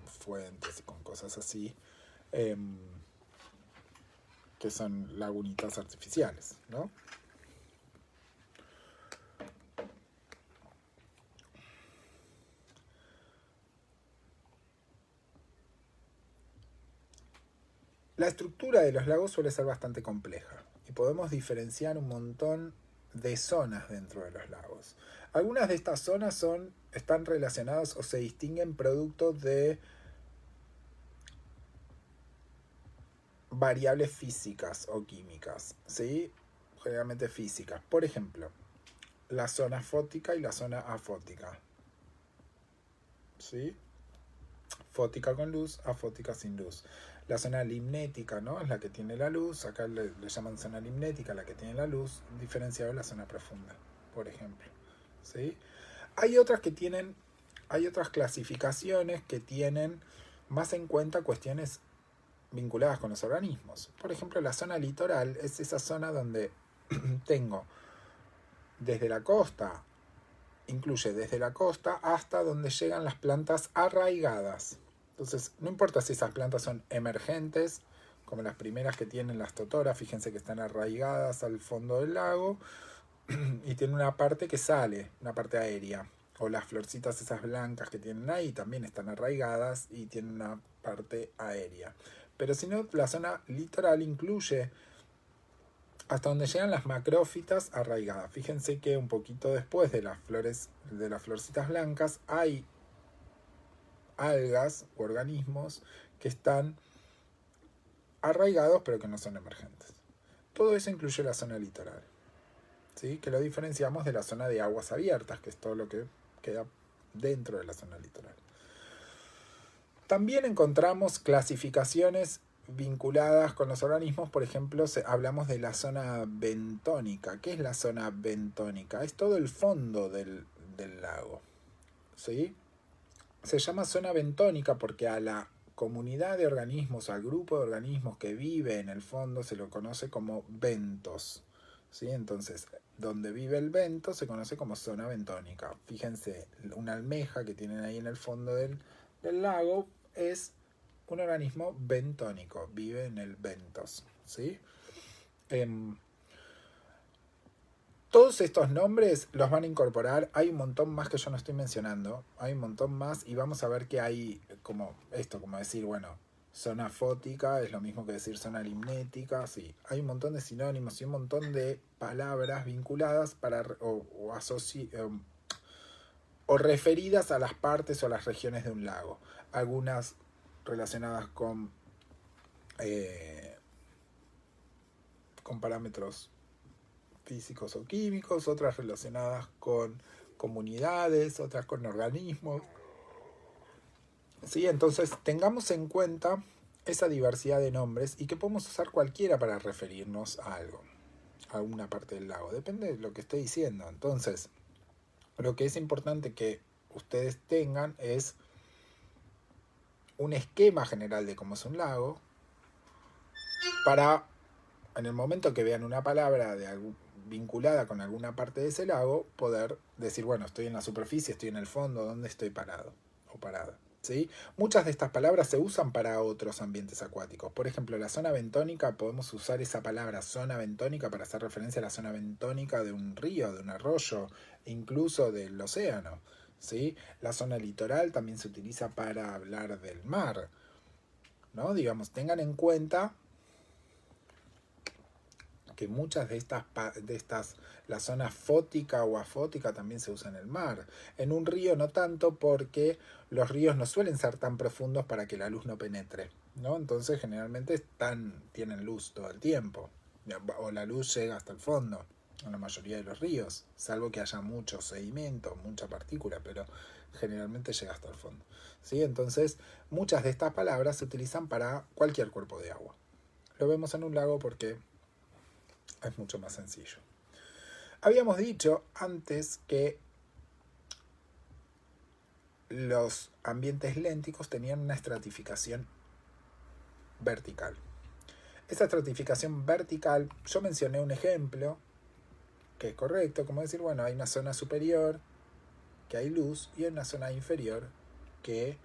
fuentes y con cosas así, eh, que son lagunitas artificiales, ¿no? La estructura de los lagos suele ser bastante compleja y podemos diferenciar un montón de zonas dentro de los lagos. Algunas de estas zonas están relacionadas o se distinguen producto de variables físicas o químicas, ¿sí? Generalmente físicas. Por ejemplo, la zona fótica y la zona afótica, ¿sí? Fótica con luz, afótica sin luz. La zona limnética, ¿no? Es la que tiene la luz. Acá le llaman zona limnética, la que tiene la luz, diferenciado de la zona profunda, por ejemplo, ¿sí? Hay otras que tienen, hay otras clasificaciones que tienen más en cuenta cuestiones vinculadas con los organismos. Por ejemplo, la zona litoral es esa zona donde tengo desde la costa, incluye desde la costa hasta donde llegan las plantas arraigadas. Entonces, no importa si esas plantas son emergentes, como las primeras que tienen las totoras, fíjense que están arraigadas al fondo del lago y tiene una parte que sale, una parte aérea. O las florcitas esas blancas que tienen ahí también están arraigadas y tienen una parte aérea. Pero si no, la zona litoral incluye hasta donde llegan las macrófitas arraigadas. Fíjense que un poquito después de las flores, de las florcitas blancas, hay algas u organismos que están arraigados pero que no son emergentes. Todo eso incluye la zona litoral, ¿sí? Que lo diferenciamos de la zona de aguas abiertas, que es todo lo que queda dentro de la zona litoral. También encontramos clasificaciones vinculadas con los organismos. Por ejemplo, hablamos de la zona bentónica. ¿Qué es la zona bentónica? Es todo el fondo del lago, ¿sí? Se llama zona bentónica porque a la comunidad de organismos, al grupo de organismos que vive en el fondo, se lo conoce como bentos, ¿sí? Entonces, donde vive el bento se conoce como zona bentónica. Fíjense, una almeja que tienen ahí en el fondo del lago es un organismo bentónico, vive en el bentos, ¿sí? Todos estos nombres los van a incorporar. Hay un montón más que yo no estoy mencionando. Hay un montón más y vamos a ver que hay como esto, como decir, bueno, zona fótica es lo mismo que decir zona limnética. Sí, hay un montón de sinónimos y un montón de palabras vinculadas para o referidas a las partes o las regiones de un lago. Algunas relacionadas con parámetros físicos o químicos, otras relacionadas con comunidades, otras con organismos. ¿Sí? Entonces tengamos en cuenta esa diversidad de nombres y que podemos usar cualquiera para referirnos a algo, a una parte del lago, depende de lo que esté diciendo. Entonces, lo que es importante que ustedes tengan es un esquema general de cómo es un lago para, en el momento que vean una palabra vinculada con alguna parte de ese lago, poder decir, bueno, estoy en la superficie, estoy en el fondo, ¿dónde estoy parado o parada? ¿Sí? Muchas de estas palabras se usan para otros ambientes acuáticos. Por ejemplo, la zona bentónica, podemos usar esa palabra zona bentónica para hacer referencia a la zona bentónica de un río, de un arroyo, incluso del océano, ¿sí? La zona litoral también se utiliza para hablar del mar, ¿no? Digamos, tengan en cuenta que muchas de estas, la zona fótica o afótica también se usa en el mar. En un río no tanto, porque los ríos no suelen ser tan profundos para que la luz no penetre, ¿no? Entonces generalmente tienen luz todo el tiempo, o la luz llega hasta el fondo en la mayoría de los ríos, salvo que haya mucho sedimento, mucha partícula, pero generalmente llega hasta el fondo, ¿sí? Entonces muchas de estas palabras se utilizan para cualquier cuerpo de agua. Lo vemos en un lago porque es mucho más sencillo. Habíamos dicho antes que los ambientes lénticos tenían una estratificación vertical. Esa estratificación vertical, yo mencioné un ejemplo que es correcto, como decir, bueno, hay una zona superior que hay luz y hay una zona inferior que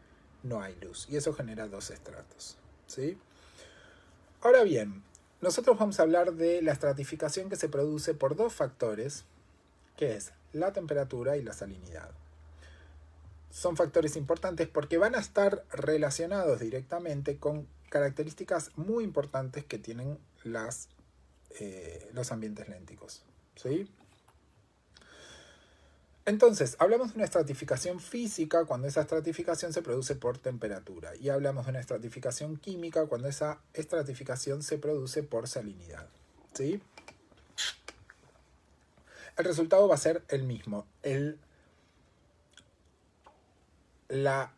no hay luz. Y eso genera dos estratos, ¿sí? Ahora bien, nosotros vamos a hablar de la estratificación que se produce por dos factores, que es la temperatura y la salinidad. Son factores importantes porque van a estar relacionados directamente con características muy importantes que tienen los ambientes lénticos, ¿sí? Entonces, hablamos de una estratificación física cuando esa estratificación se produce por temperatura, y hablamos de una estratificación química cuando esa estratificación se produce por salinidad, ¿sí? El resultado va a ser el mismo, la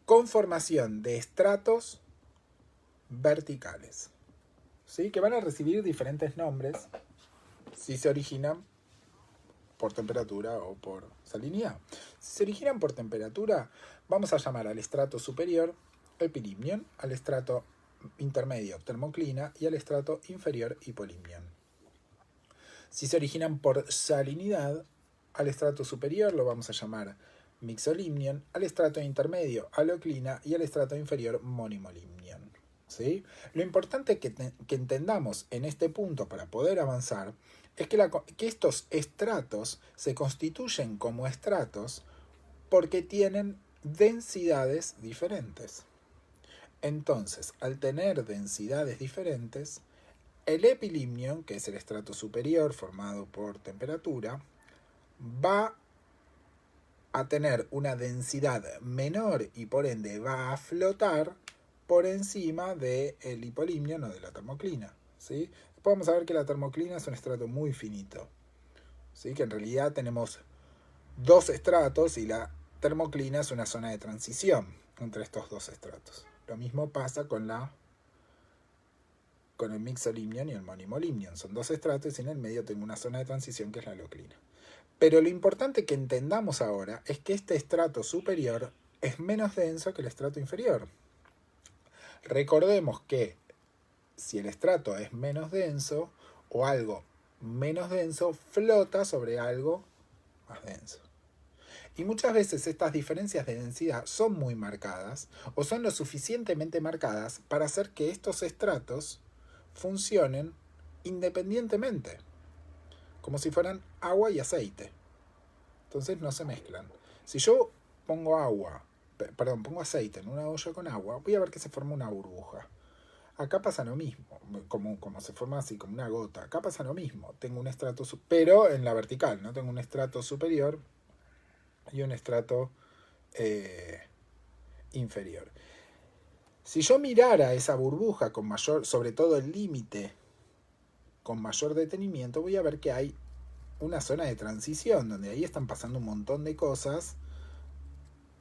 conformación de estratos verticales, ¿sí? Que van a recibir diferentes nombres si se originan por temperatura o por salinidad. Si se originan por temperatura, vamos a llamar al estrato superior epilimnion, al estrato intermedio termoclina y al estrato inferior hipolimnion. Si se originan por salinidad, al estrato superior lo vamos a llamar mixolimnion, al estrato intermedio haloclina y al estrato inferior monimolimnion, ¿sí? Lo importante que entendamos en este punto para poder avanzar es que estos estratos se constituyen como estratos porque tienen densidades diferentes. Entonces, al tener densidades diferentes, el epilimnion, que es el estrato superior formado por temperatura, va a tener una densidad menor y por ende va a flotar por encima del hipolimnion o de la termoclina, ¿sí? Podemos saber que la termoclina es un estrato muy finito, ¿sí? Que en realidad tenemos dos estratos y la termoclina es una zona de transición entre estos dos estratos. Lo mismo pasa con el mixolimnion y el monimolimnion. Son dos estratos y en el medio tengo una zona de transición que es la haloclina. Pero lo importante que entendamos ahora es que este estrato superior es menos denso que el estrato inferior. Recordemos que si el estrato es menos denso o algo menos denso, flota sobre algo más denso. Y muchas veces estas diferencias de densidad son muy marcadas o son lo suficientemente marcadas para hacer que estos estratos funcionen independientemente, como si fueran agua y aceite. Entonces no se mezclan. Si yo pongo pongo aceite en una olla con agua, voy a ver que se forma una burbuja. Acá pasa lo mismo, como se forma así, como una gota. Acá pasa lo mismo. Tengo un estrato, pero en la vertical, ¿no? Tengo un estrato superior y un estrato inferior. Si yo mirara esa burbuja con mayor, sobre todo el límite, con mayor detenimiento, voy a ver que hay una zona de transición, donde ahí están pasando un montón de cosas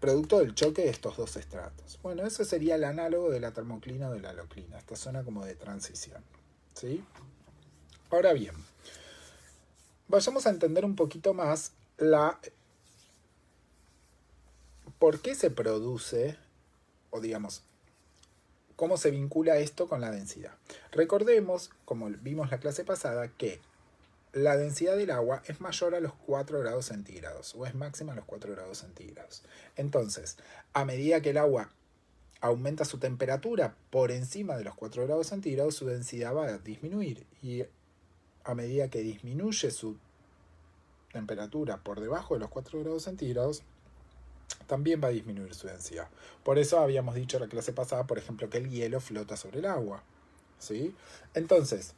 producto del choque de estos dos estratos. Bueno, eso sería el análogo de la termoclina o de la haloclina, esta zona como de transición, ¿sí? Ahora bien, vayamos a entender un poquito más por qué se produce, o digamos, cómo se vincula esto con la densidad. Recordemos, como vimos la clase pasada, que la densidad del agua es mayor a los 4 grados centígrados o es máxima a los 4 grados centígrados. Entonces, a medida que el agua aumenta su temperatura por encima de los 4 grados centígrados, su densidad va a disminuir. Y a medida que disminuye su temperatura por debajo de los 4 grados centígrados, también va a disminuir su densidad. Por eso habíamos dicho en la clase pasada, por ejemplo, que el hielo flota sobre el agua, ¿sí? Entonces,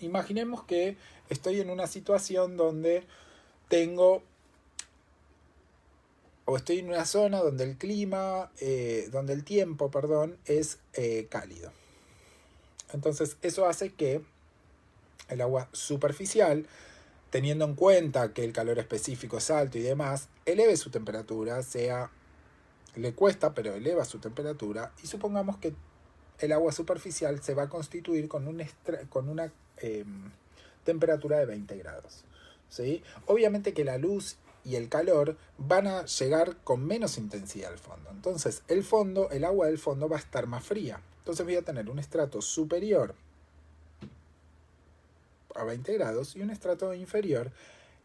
imaginemos que estoy en una situación donde estoy en una zona donde el tiempo, es cálido. Entonces eso hace que el agua superficial, teniendo en cuenta que el calor específico es alto y demás, eleve su temperatura, le cuesta, pero eleva su temperatura, y supongamos que el agua superficial se va a constituir con una temperatura de 20 grados. ¿Sí? Obviamente que la luz y el calor van a llegar con menos intensidad al fondo. Entonces el agua del fondo va a estar más fría. Entonces voy a tener un estrato superior a 20 grados y un estrato inferior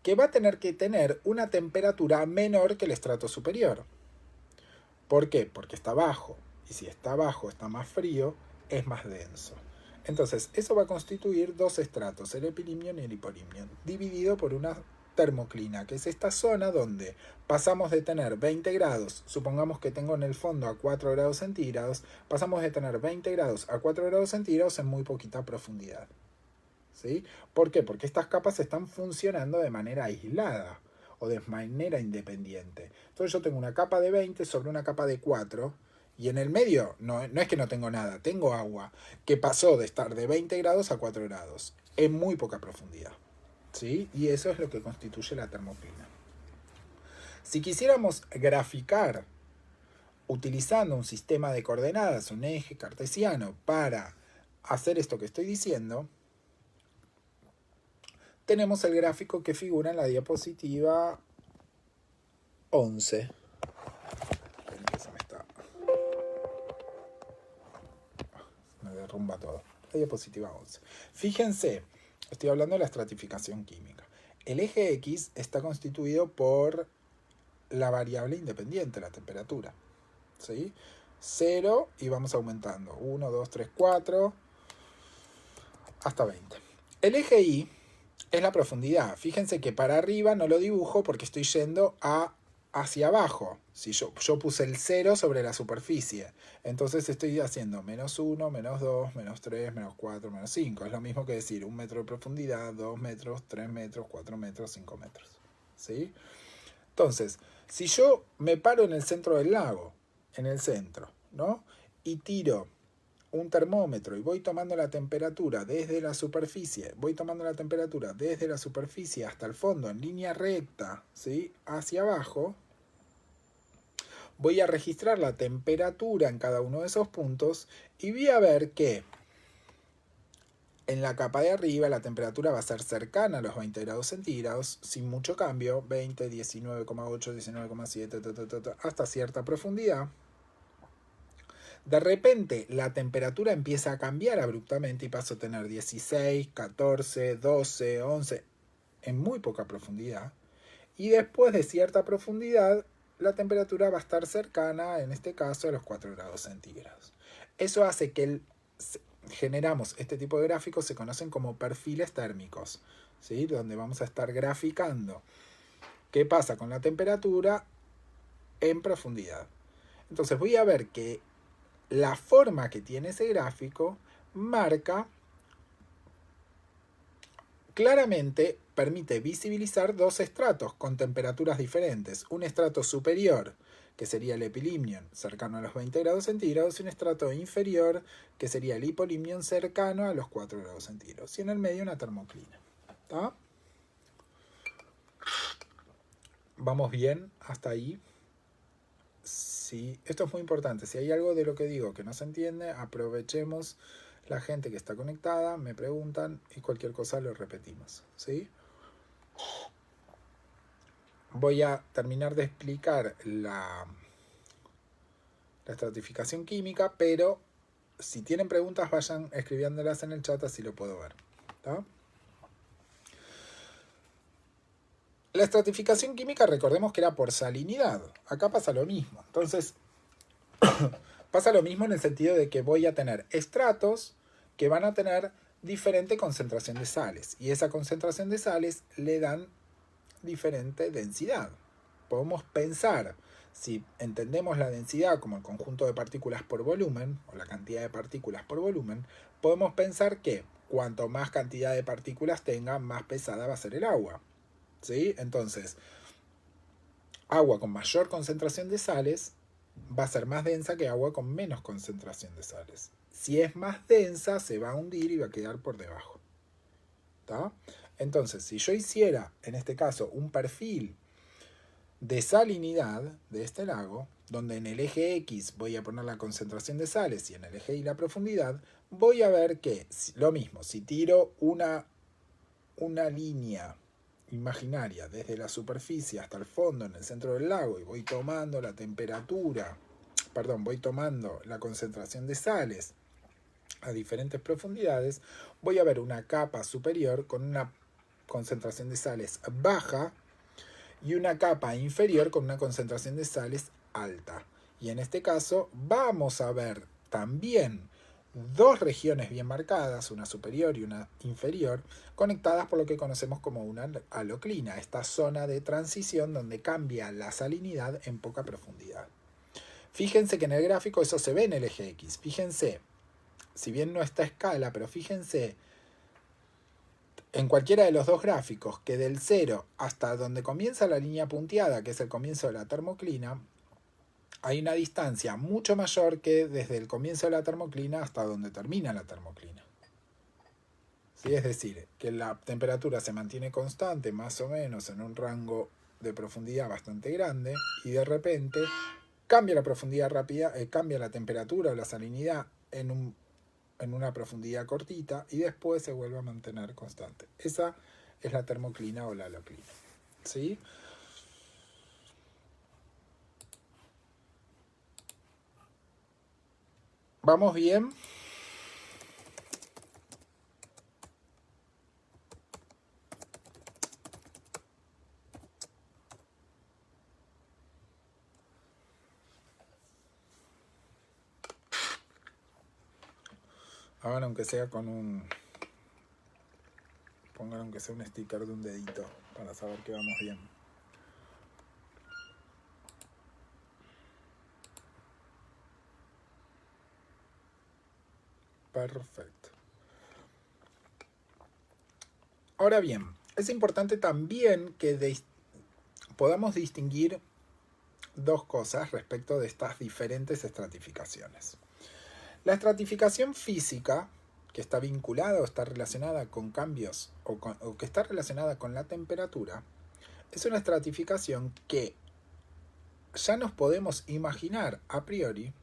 que va a tener que tener una temperatura menor que el estrato superior. ¿Por qué? Porque está bajo. Y si está bajo, está más frío, es más denso. Entonces, eso va a constituir dos estratos, el epilimnion y el hipolimnion, dividido por una termoclina, que es esta zona donde pasamos de tener 20 grados, supongamos que tengo en el fondo a 4 grados centígrados, pasamos de tener 20 grados a 4 grados centígrados en muy poquita profundidad. ¿Sí? ¿Por qué? Porque estas capas están funcionando de manera aislada o de manera independiente. Entonces yo tengo una capa de 20 sobre una capa de 4 y en el medio no es que no tengo nada, tengo agua que pasó de estar de 20 grados a 4 grados en muy poca profundidad. ¿Sí? Y eso es lo que constituye la termoclina. Si quisiéramos graficar utilizando un sistema de coordenadas, un eje cartesiano, para hacer esto que estoy diciendo, tenemos el gráfico que figura en la diapositiva 11. Me derrumba todo. La diapositiva 11. Fíjense, estoy hablando de la estratificación química. El eje X está constituido por la variable independiente, la temperatura. ¿Sí? 0 y vamos aumentando. 1, 2, 3, 4, hasta 20. El eje Y es la profundidad. Fíjense que para arriba no lo dibujo porque estoy yendo hacia abajo. Si yo puse el 0 sobre la superficie. Entonces estoy haciendo menos 1, menos 2, menos 3, menos 4, menos 5. Es lo mismo que decir 1 metro de profundidad, 2 metros, 3 metros, 4 metros, 5 metros. ¿Sí? Entonces, si yo me paro en el centro del lago, en el centro, ¿no? Y tiro un termómetro y voy tomando la temperatura desde la superficie, hasta el fondo en línea recta, ¿sí? Hacia abajo, voy a registrar la temperatura en cada uno de esos puntos y voy a ver que en la capa de arriba la temperatura va a ser cercana a los 20 grados centígrados, sin mucho cambio, 20, 19,8, 19,7, hasta cierta profundidad. De repente la temperatura empieza a cambiar abruptamente y paso a tener 16, 14, 12, 11 en muy poca profundidad. Y después de cierta profundidad la temperatura va a estar cercana, en este caso, a los 4 grados centígrados. Eso hace que generamos este tipo de gráficos, se conocen como perfiles térmicos, ¿sí? Donde vamos a estar graficando qué pasa con la temperatura en profundidad. Entonces voy a ver que la forma que tiene ese gráfico marca claramente, permite visibilizar dos estratos con temperaturas diferentes. Un estrato superior, que sería el epilimnion, cercano a los 20 grados centígrados, y un estrato inferior, que sería el hipolimnion, cercano a los 4 grados centígrados. Y en el medio una termoclina. ¿Tá? ¿Vamos bien hasta ahí? Sí, esto es muy importante. Si hay algo de lo que digo que no se entiende, aprovechemos la gente que está conectada, me preguntan y cualquier cosa lo repetimos. ¿Sí? Voy a terminar de explicar la estratificación química, pero si tienen preguntas vayan escribiéndolas en el chat, así lo puedo ver. ¿Tá? La estratificación química, recordemos que era por salinidad. Acá pasa lo mismo. Entonces, pasa lo mismo en el sentido de que voy a tener estratos que van a tener diferente concentración de sales. Y esa concentración de sales le dan diferente densidad. Podemos pensar, si entendemos la densidad como el conjunto de partículas por volumen, o la cantidad de partículas por volumen, podemos pensar que cuanto más cantidad de partículas tenga, más pesada va a ser el agua. ¿Sí? Entonces, agua con mayor concentración de sales va a ser más densa que agua con menos concentración de sales. Si es más densa, se va a hundir y va a quedar por debajo. ¿Tá? Entonces, si yo hiciera, en este caso, un perfil de salinidad de este lago, donde en el eje X voy a poner la concentración de sales y en el eje Y la profundidad, voy a ver que, lo mismo, si tiro una línea imaginaria desde la superficie hasta el fondo en el centro del lago y voy tomando la temperatura, voy tomando la concentración de sales a diferentes profundidades, voy a ver una capa superior con una concentración de sales baja y una capa inferior con una concentración de sales alta. Y en este caso vamos a ver también dos regiones bien marcadas, una superior y una inferior, conectadas por lo que conocemos como una haloclina, esta zona de transición donde cambia la salinidad en poca profundidad. Fíjense que en el gráfico eso se ve en el eje X. Fíjense, si bien no está a escala, pero fíjense en cualquiera de los dos gráficos que del 0 hasta donde comienza la línea punteada, que es el comienzo de la termoclina, hay una distancia mucho mayor que desde el comienzo de la termoclina hasta donde termina la termoclina. ¿Sí? Es decir, que la temperatura se mantiene constante más o menos en un rango de profundidad bastante grande y de repente cambia la profundidad rápida, cambia la temperatura o la salinidad en una profundidad cortita y después se vuelve a mantener constante. Esa es la termoclina o la haloclina. ¿Sí? ¿Vamos bien? Hagan aunque sea con un... Pongan aunque sea un sticker de un dedito para saber que vamos bien. Perfecto. Ahora bien, es importante también que podamos distinguir dos cosas respecto de estas diferentes estratificaciones. La estratificación física, que está vinculada o está relacionada con cambios o que está relacionada con la temperatura, es una estratificación que ya nos podemos imaginar a priori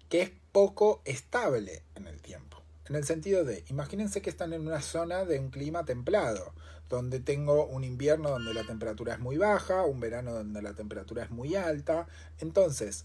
que es poco estable en el tiempo. En el sentido de, imagínense que están en una zona de un clima templado, donde tengo un invierno donde la temperatura es muy baja, un verano donde la temperatura es muy alta. Entonces,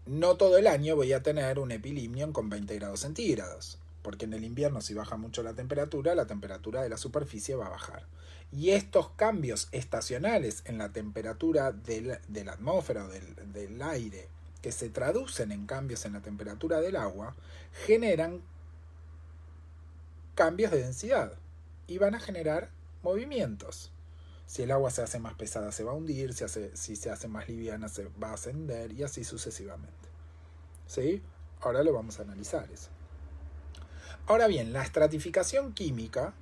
no todo el año voy a tener un epilimnion con 20 grados centígrados, porque en el invierno si baja mucho la temperatura de la superficie va a bajar. Y estos cambios estacionales en la temperatura de la atmósfera o del aire, que se traducen en cambios en la temperatura del agua, generan cambios de densidad y van a generar movimientos. Si el agua se hace más pesada se va a hundir, si se hace más liviana se va a ascender y así sucesivamente. ¿Sí? Ahora lo vamos a analizar eso. Ahora bien, la estratificación química,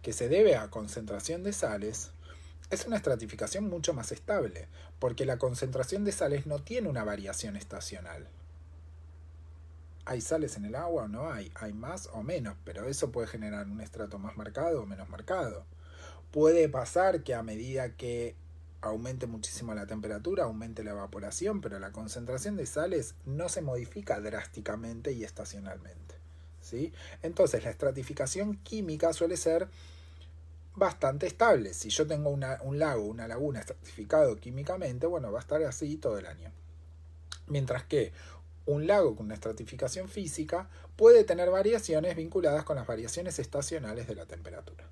que se debe a concentración de sales, es una estratificación mucho más estable, porque la concentración de sales no tiene una variación estacional. ¿Hay sales en el agua o no hay? Hay más o menos, pero eso puede generar un estrato más marcado o menos marcado. Puede pasar que a medida que aumente muchísimo la temperatura, aumente la evaporación, pero la concentración de sales no se modifica drásticamente y estacionalmente. ¿Sí? Entonces la estratificación química suele ser bastante estable. Si yo tengo un lago, una laguna estratificado químicamente, bueno, va a estar así todo el año. Mientras que un lago con una estratificación física puede tener variaciones vinculadas con las variaciones estacionales de la temperatura,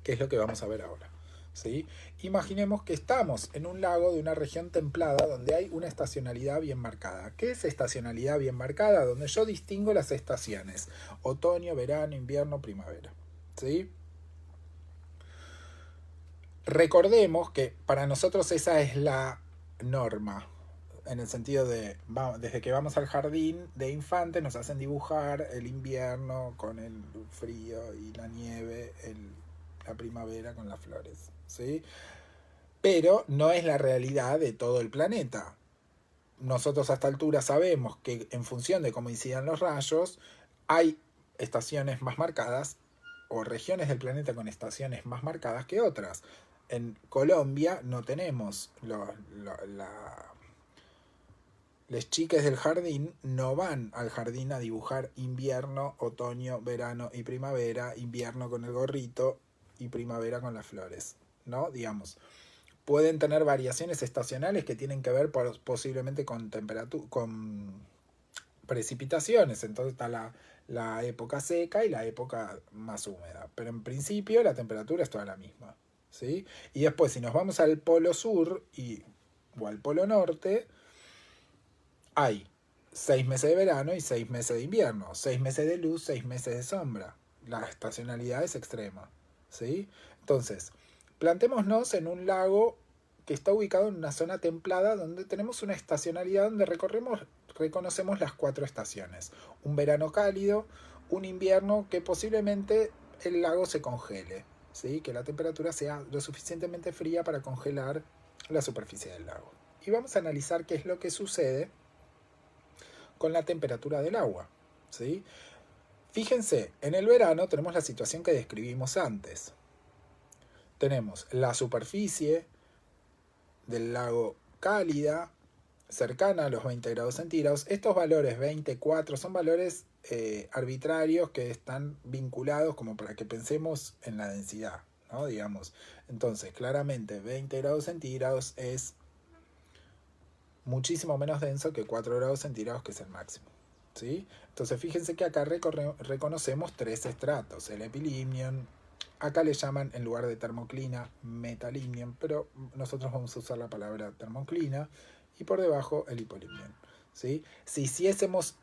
que es lo que vamos a ver ahora. ¿Sí? Imaginemos que estamos en un lago de una región templada donde hay una estacionalidad bien marcada. ¿Qué es estacionalidad bien marcada? Donde yo distingo las estaciones: otoño, verano, invierno, primavera. ¿Sí? Recordemos que para nosotros esa es la norma, en el sentido de, desde que vamos al jardín de infantes nos hacen dibujar el invierno con el frío y la nieve, la primavera con las flores, ¿sí? Pero no es la realidad de todo el planeta. Nosotros a esta altura sabemos que en función de cómo incidan los rayos, hay estaciones más marcadas o regiones del planeta con estaciones más marcadas que otras. En Colombia no tenemos Los chiques del jardín no van al jardín a dibujar invierno, otoño, verano y primavera, invierno con el gorrito y primavera con las flores, ¿no? Digamos, pueden tener variaciones estacionales que tienen que ver posiblemente con temperatura, con precipitaciones. Entonces está la época seca y la época más húmeda. Pero en principio la temperatura es toda la misma, ¿sí? Y después, si nos vamos al polo sur o al polo norte, hay 6 meses de verano y 6 meses de invierno, 6 meses de luz, 6 meses de sombra. La estacionalidad es extrema, ¿sí? Entonces, plantémonos en un lago que está ubicado en una zona templada donde tenemos una estacionalidad donde reconocemos las 4 estaciones. Un verano cálido, un invierno que posiblemente el lago se congele, ¿sí? Que la temperatura sea lo suficientemente fría para congelar la superficie del lago. Y vamos a analizar qué es lo que sucede con la temperatura del agua, ¿sí? Fíjense, en el verano tenemos la situación que describimos antes. Tenemos la superficie del lago cálida, cercana a los 20 grados centígrados. Estos valores 24 son valores arbitrarios que están vinculados como para que pensemos en la densidad, ¿no? Digamos. Entonces, claramente 20 grados centígrados es muchísimo menos denso que 4 grados centígrados, que es el máximo, ¿sí? Entonces fíjense que acá reconocemos 3 estratos, el epilimnion, acá le llaman en lugar de termoclina metalimnion, pero nosotros vamos a usar la palabra termoclina, y por debajo el hipolimnion, ¿sí? Si hiciésemos,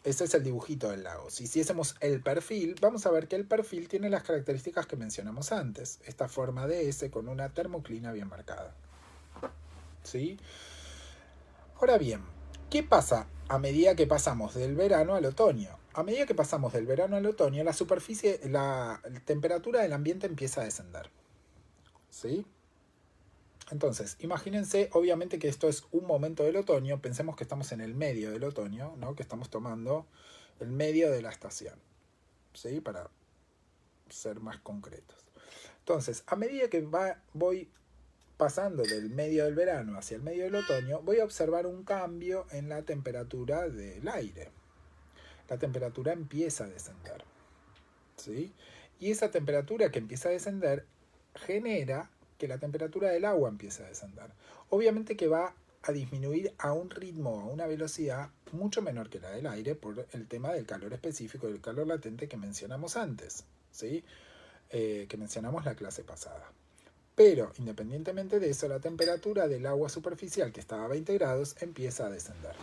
ese es el dibujito del lago, si hiciésemos el perfil, vamos a ver que el perfil tiene las características que mencionamos antes, esta forma de S con una termoclina bien marcada, ¿sí? Ahora bien, ¿qué pasa a medida que pasamos del verano al otoño? A medida que pasamos del verano al otoño, la temperatura del ambiente empieza a descender, ¿sí? Entonces, imagínense, obviamente que esto es un momento del otoño, pensemos que estamos en el medio del otoño, ¿no? Que estamos tomando el medio de la estación, ¿sí? Para ser más concretos. Entonces, a medida que voy pasando del medio del verano hacia el medio del otoño, voy a observar un cambio en la temperatura del aire. La temperatura empieza a descender, ¿sí? Y esa temperatura que empieza a descender genera que la temperatura del agua empiece a descender. Obviamente que va a disminuir a un ritmo, a una velocidad mucho menor que la del aire por el tema del calor específico, del calor latente que mencionamos antes, ¿sí? Que mencionamos la clase pasada. Pero, independientemente de eso, la temperatura del agua superficial, que estaba a 20 grados, empieza a descender.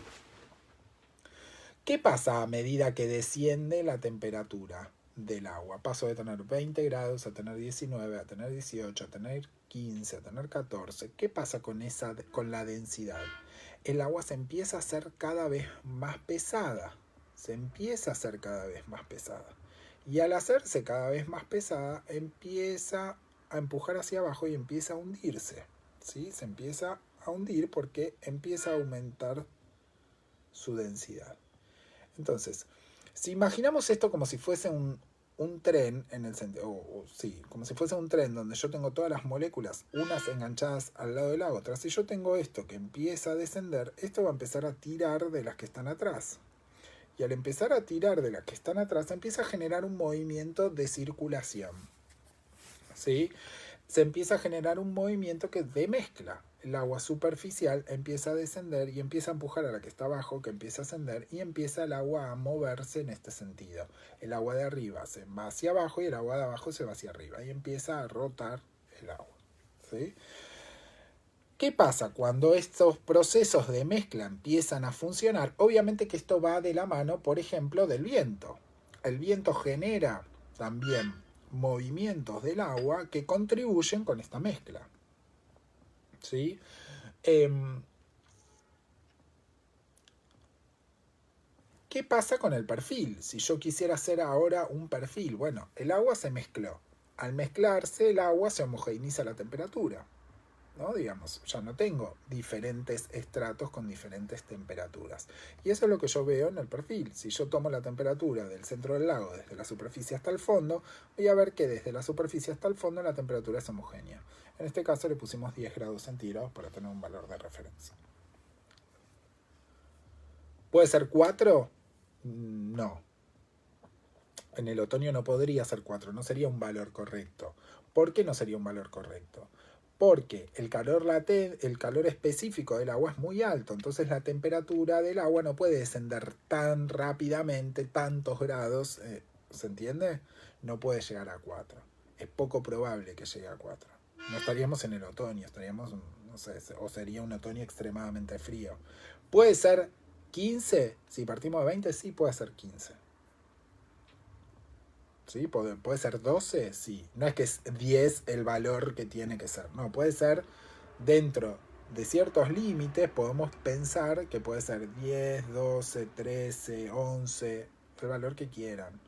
¿Qué pasa a medida que desciende la temperatura del agua? Paso de tener 20 grados a tener 19, a tener 18, a tener 15, a tener 14. ¿Qué pasa con la densidad? El agua se empieza a hacer cada vez más pesada. Se empieza a hacer cada vez más pesada. Y al hacerse cada vez más pesada, empieza a empujar hacia abajo y empieza a hundirse, ¿sí? Se empieza a hundir porque empieza a aumentar su densidad. Entonces, si imaginamos esto como si fuese un tren, en el sí, como si fuese un tren donde yo tengo todas las moléculas, unas enganchadas al lado de la otra, si yo tengo esto que empieza a descender, esto va a empezar a tirar de las que están atrás. Y al empezar a tirar de las que están atrás, empieza a generar un movimiento de circulación, ¿sí? Se empieza a generar un movimiento que de mezcla. El agua superficial empieza a descender y empieza a empujar a la que está abajo, que empieza a ascender, y empieza el agua a moverse en este sentido. El agua de arriba se va hacia abajo y el agua de abajo se va hacia arriba y empieza a rotar el agua, ¿sí? ¿Qué pasa cuando estos procesos de mezcla empiezan a funcionar? Obviamente que esto va de la mano, por ejemplo, del viento. El viento genera también movimientos del agua que contribuyen con esta mezcla, ¿sí? ¿Qué pasa con el perfil? Si yo quisiera hacer ahora un perfil, bueno, el agua se mezcló. Al mezclarse, el agua se homogeneiza la temperatura, ¿no? Digamos, ya no tengo diferentes estratos con diferentes temperaturas. Y eso es lo que yo veo en el perfil. Si yo tomo la temperatura del centro del lago desde la superficie hasta el fondo, voy a ver que desde la superficie hasta el fondo la temperatura es homogénea. En este caso le pusimos 10 grados centígrados para tener un valor de referencia. ¿Puede ser 4? No. En el otoño no podría ser 4, no sería un valor correcto. ¿Por qué no sería un valor correcto? Porque el calor específico del agua es muy alto, entonces la temperatura del agua no puede descender tan rápidamente, tantos grados, ¿se entiende? No puede llegar a 4. Es poco probable que llegue a 4. No estaríamos en el otoño, estaríamos, no sé, o sería un otoño extremadamente frío. ¿Puede ser 15? Si partimos de 20, sí puede ser 15. ¿Sí? ¿Puede ser 12? Sí. No es que es 10 el valor que tiene que ser. No, puede ser dentro de ciertos límites. Podemos pensar que puede ser 10, 12, 13, 11, el valor que quieran.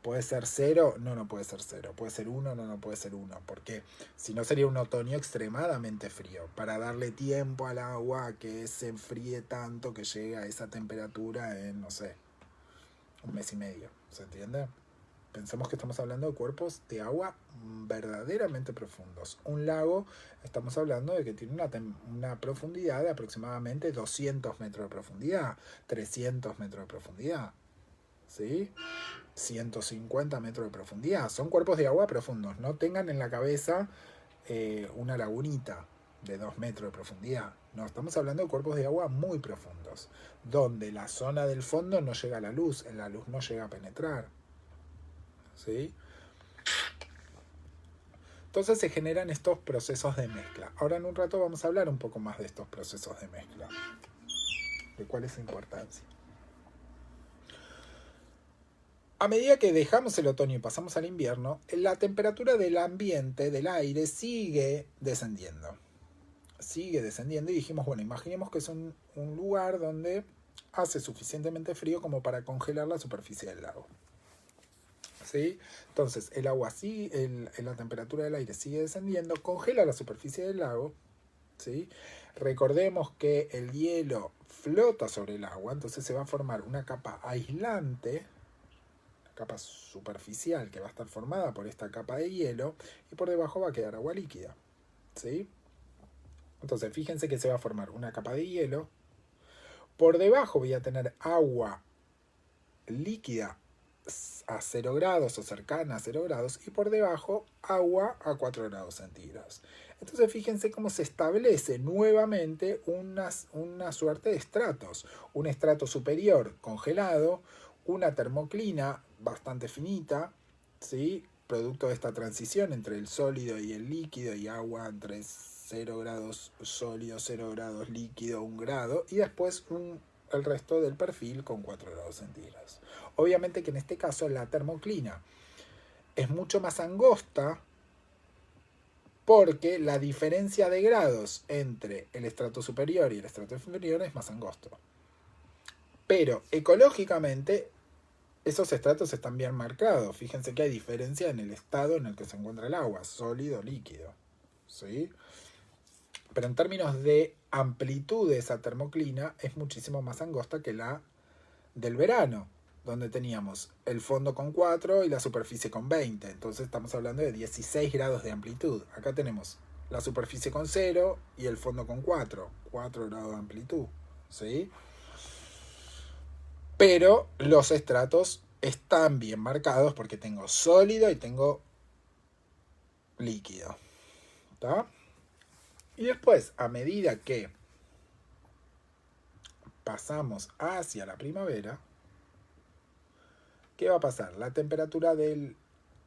¿Puede ser 0? No, no puede ser 0. ¿Puede ser 1? No, no puede ser 1. Porque si no sería un otoño extremadamente frío. Para darle tiempo al agua a que se enfríe tanto que llegue a esa temperatura en, no sé, un mes y medio. ¿Se entiende? Pensemos que estamos hablando de cuerpos de agua verdaderamente profundos. Un lago, estamos hablando de que tiene una profundidad de aproximadamente 200 metros de profundidad, 300 metros de profundidad, ¿sí? 150 metros de profundidad. Son cuerpos de agua profundos. No tengan en la cabeza una lagunita de 2 metros de profundidad. No, estamos hablando de cuerpos de agua muy profundos, donde la zona del fondo no llega a la luz no llega a penetrar. ¿Sí? Entonces se generan estos procesos de mezcla. Ahora en un rato vamos a hablar un poco más de estos procesos de mezcla, de cuál es su importancia. A medida que dejamos el otoño y pasamos al invierno, la temperatura del ambiente, del aire, sigue descendiendo. Sigue descendiendo y dijimos, bueno, imaginemos que es un lugar donde hace suficientemente frío como para congelar la superficie del lago. ¿Sí? Entonces el agua sigue, la temperatura del aire sigue descendiendo, congela la superficie del lago, ¿sí? Recordemos que el hielo flota sobre el agua, entonces se va a formar una capa aislante, una capa superficial que va a estar formada por esta capa de hielo y por debajo va a quedar agua líquida, ¿sí? Entonces fíjense que se va a formar una capa de hielo, por debajo voy a tener agua líquida a 0 grados o cercana a 0 grados y por debajo agua a 4 grados centígrados. Entonces fíjense cómo se establece nuevamente una suerte de estratos. Un estrato superior congelado, una termoclina bastante finita, ¿sí? Producto de esta transición entre el sólido y el líquido y agua entre 0 grados sólido, 0 grados líquido, 1 grado y después el resto del perfil con 4 grados centígrados. Obviamente que en este caso la termoclina es mucho más angosta porque la diferencia de grados entre el estrato superior y el estrato inferior es más angosto. Pero ecológicamente esos estratos están bien marcados. Fíjense que hay diferencia en el estado en el que se encuentra el agua, sólido, líquido. ¿Sí? Pero en términos de amplitud de esa termoclina es muchísimo más angosta que la del verano, donde teníamos el fondo con 4 y la superficie con 20. Entonces estamos hablando de 16 grados de amplitud. Acá tenemos la superficie con 0 y el fondo con 4. 4 grados de amplitud. ¿Sí? Pero los estratos están bien marcados porque tengo sólido y tengo líquido. ¿Está? Y después, a medida que pasamos hacia la primavera, ¿qué va a pasar? La temperatura del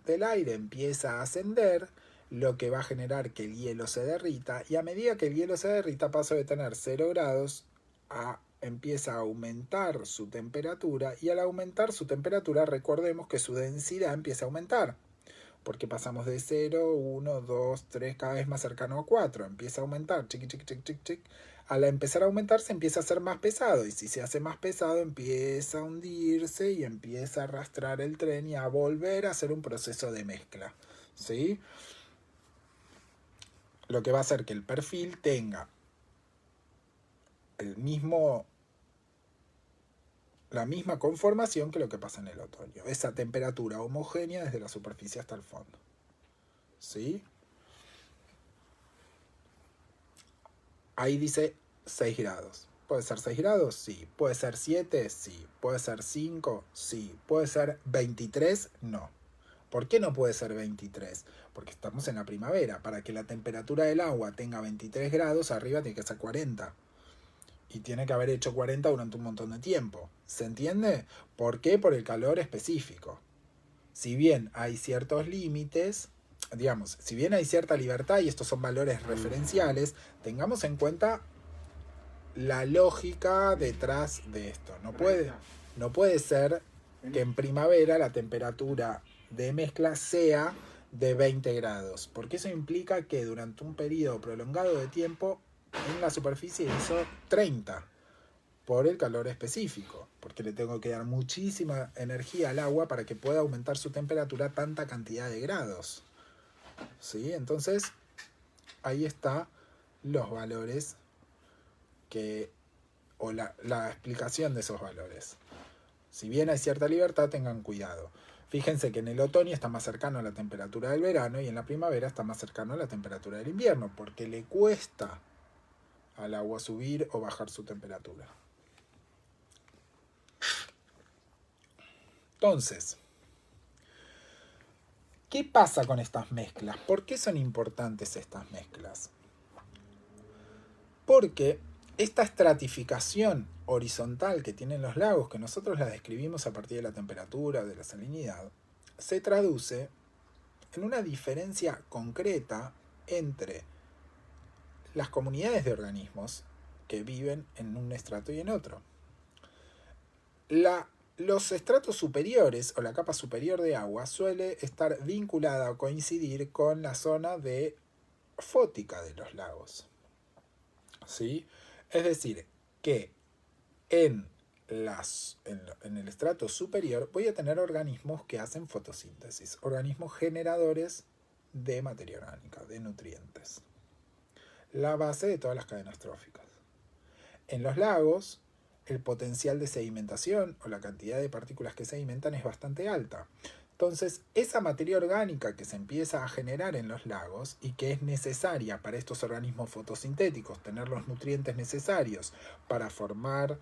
aire empieza a ascender, lo que va a generar que el hielo se derrita, y a medida que el hielo se derrita paso de tener 0 grados empieza a aumentar su temperatura, y al aumentar su temperatura recordemos que su densidad empieza a aumentar, porque pasamos de 0, 1, 2, 3, cada vez más cercano a 4, empieza a aumentar, chiqui, chiqui, chiqui, chiqui, chiqui. Al empezar a aumentar se empieza a hacer más pesado y si se hace más pesado empieza a hundirse y empieza a arrastrar el tren y a volver a hacer un proceso de mezcla, ¿sí? Lo que va a hacer que el perfil tenga la misma conformación que lo que pasa en el otoño, esa temperatura homogénea desde la superficie hasta el fondo, ¿sí? Ahí dice 6 grados. ¿Puede ser 6 grados? Sí. ¿Puede ser 7? Sí. ¿Puede ser 5? Sí. ¿Puede ser 23? No. ¿Por qué no puede ser 23? Porque estamos en la primavera. Para que la temperatura del agua tenga 23 grados, arriba tiene que ser 40. Y tiene que haber hecho 40 durante un montón de tiempo. ¿Se entiende? ¿Por qué? Por el calor específico. Si bien hay ciertos límites, digamos, si bien hay cierta libertad y estos son valores referenciales, tengamos en cuenta la lógica detrás de esto. No puede ser que en primavera la temperatura de mezcla sea de 20 grados, porque eso implica que durante un periodo prolongado de tiempo en la superficie hizo 30 por el calor específico, porque le tengo que dar muchísima energía al agua para que pueda aumentar su temperatura tanta cantidad de grados. ¿Sí? Entonces, ahí está los valores o la explicación de esos valores. Si bien hay cierta libertad, tengan cuidado. Fíjense que en el otoño está más cercano a la temperatura del verano y en la primavera está más cercano a la temperatura del invierno, porque le cuesta al agua subir o bajar su temperatura. Entonces, ¿qué pasa con estas mezclas? ¿Por qué son importantes estas mezclas? Porque esta estratificación horizontal que tienen los lagos, que nosotros la describimos a partir de la temperatura, de la salinidad, se traduce en una diferencia concreta entre las comunidades de organismos que viven en un estrato y en otro. Los estratos superiores o la capa superior de agua suele estar vinculada o coincidir con la zona de fótica de los lagos. ¿Sí? Es decir, que en el estrato superior voy a tener organismos que hacen fotosíntesis, organismos generadores de materia orgánica, de nutrientes. La base de todas las cadenas tróficas. En los lagos, el potencial de sedimentación o la cantidad de partículas que sedimentan es bastante alta. Entonces, esa materia orgánica que se empieza a generar en los lagos y que es necesaria para estos organismos fotosintéticos, tener los nutrientes necesarios para formar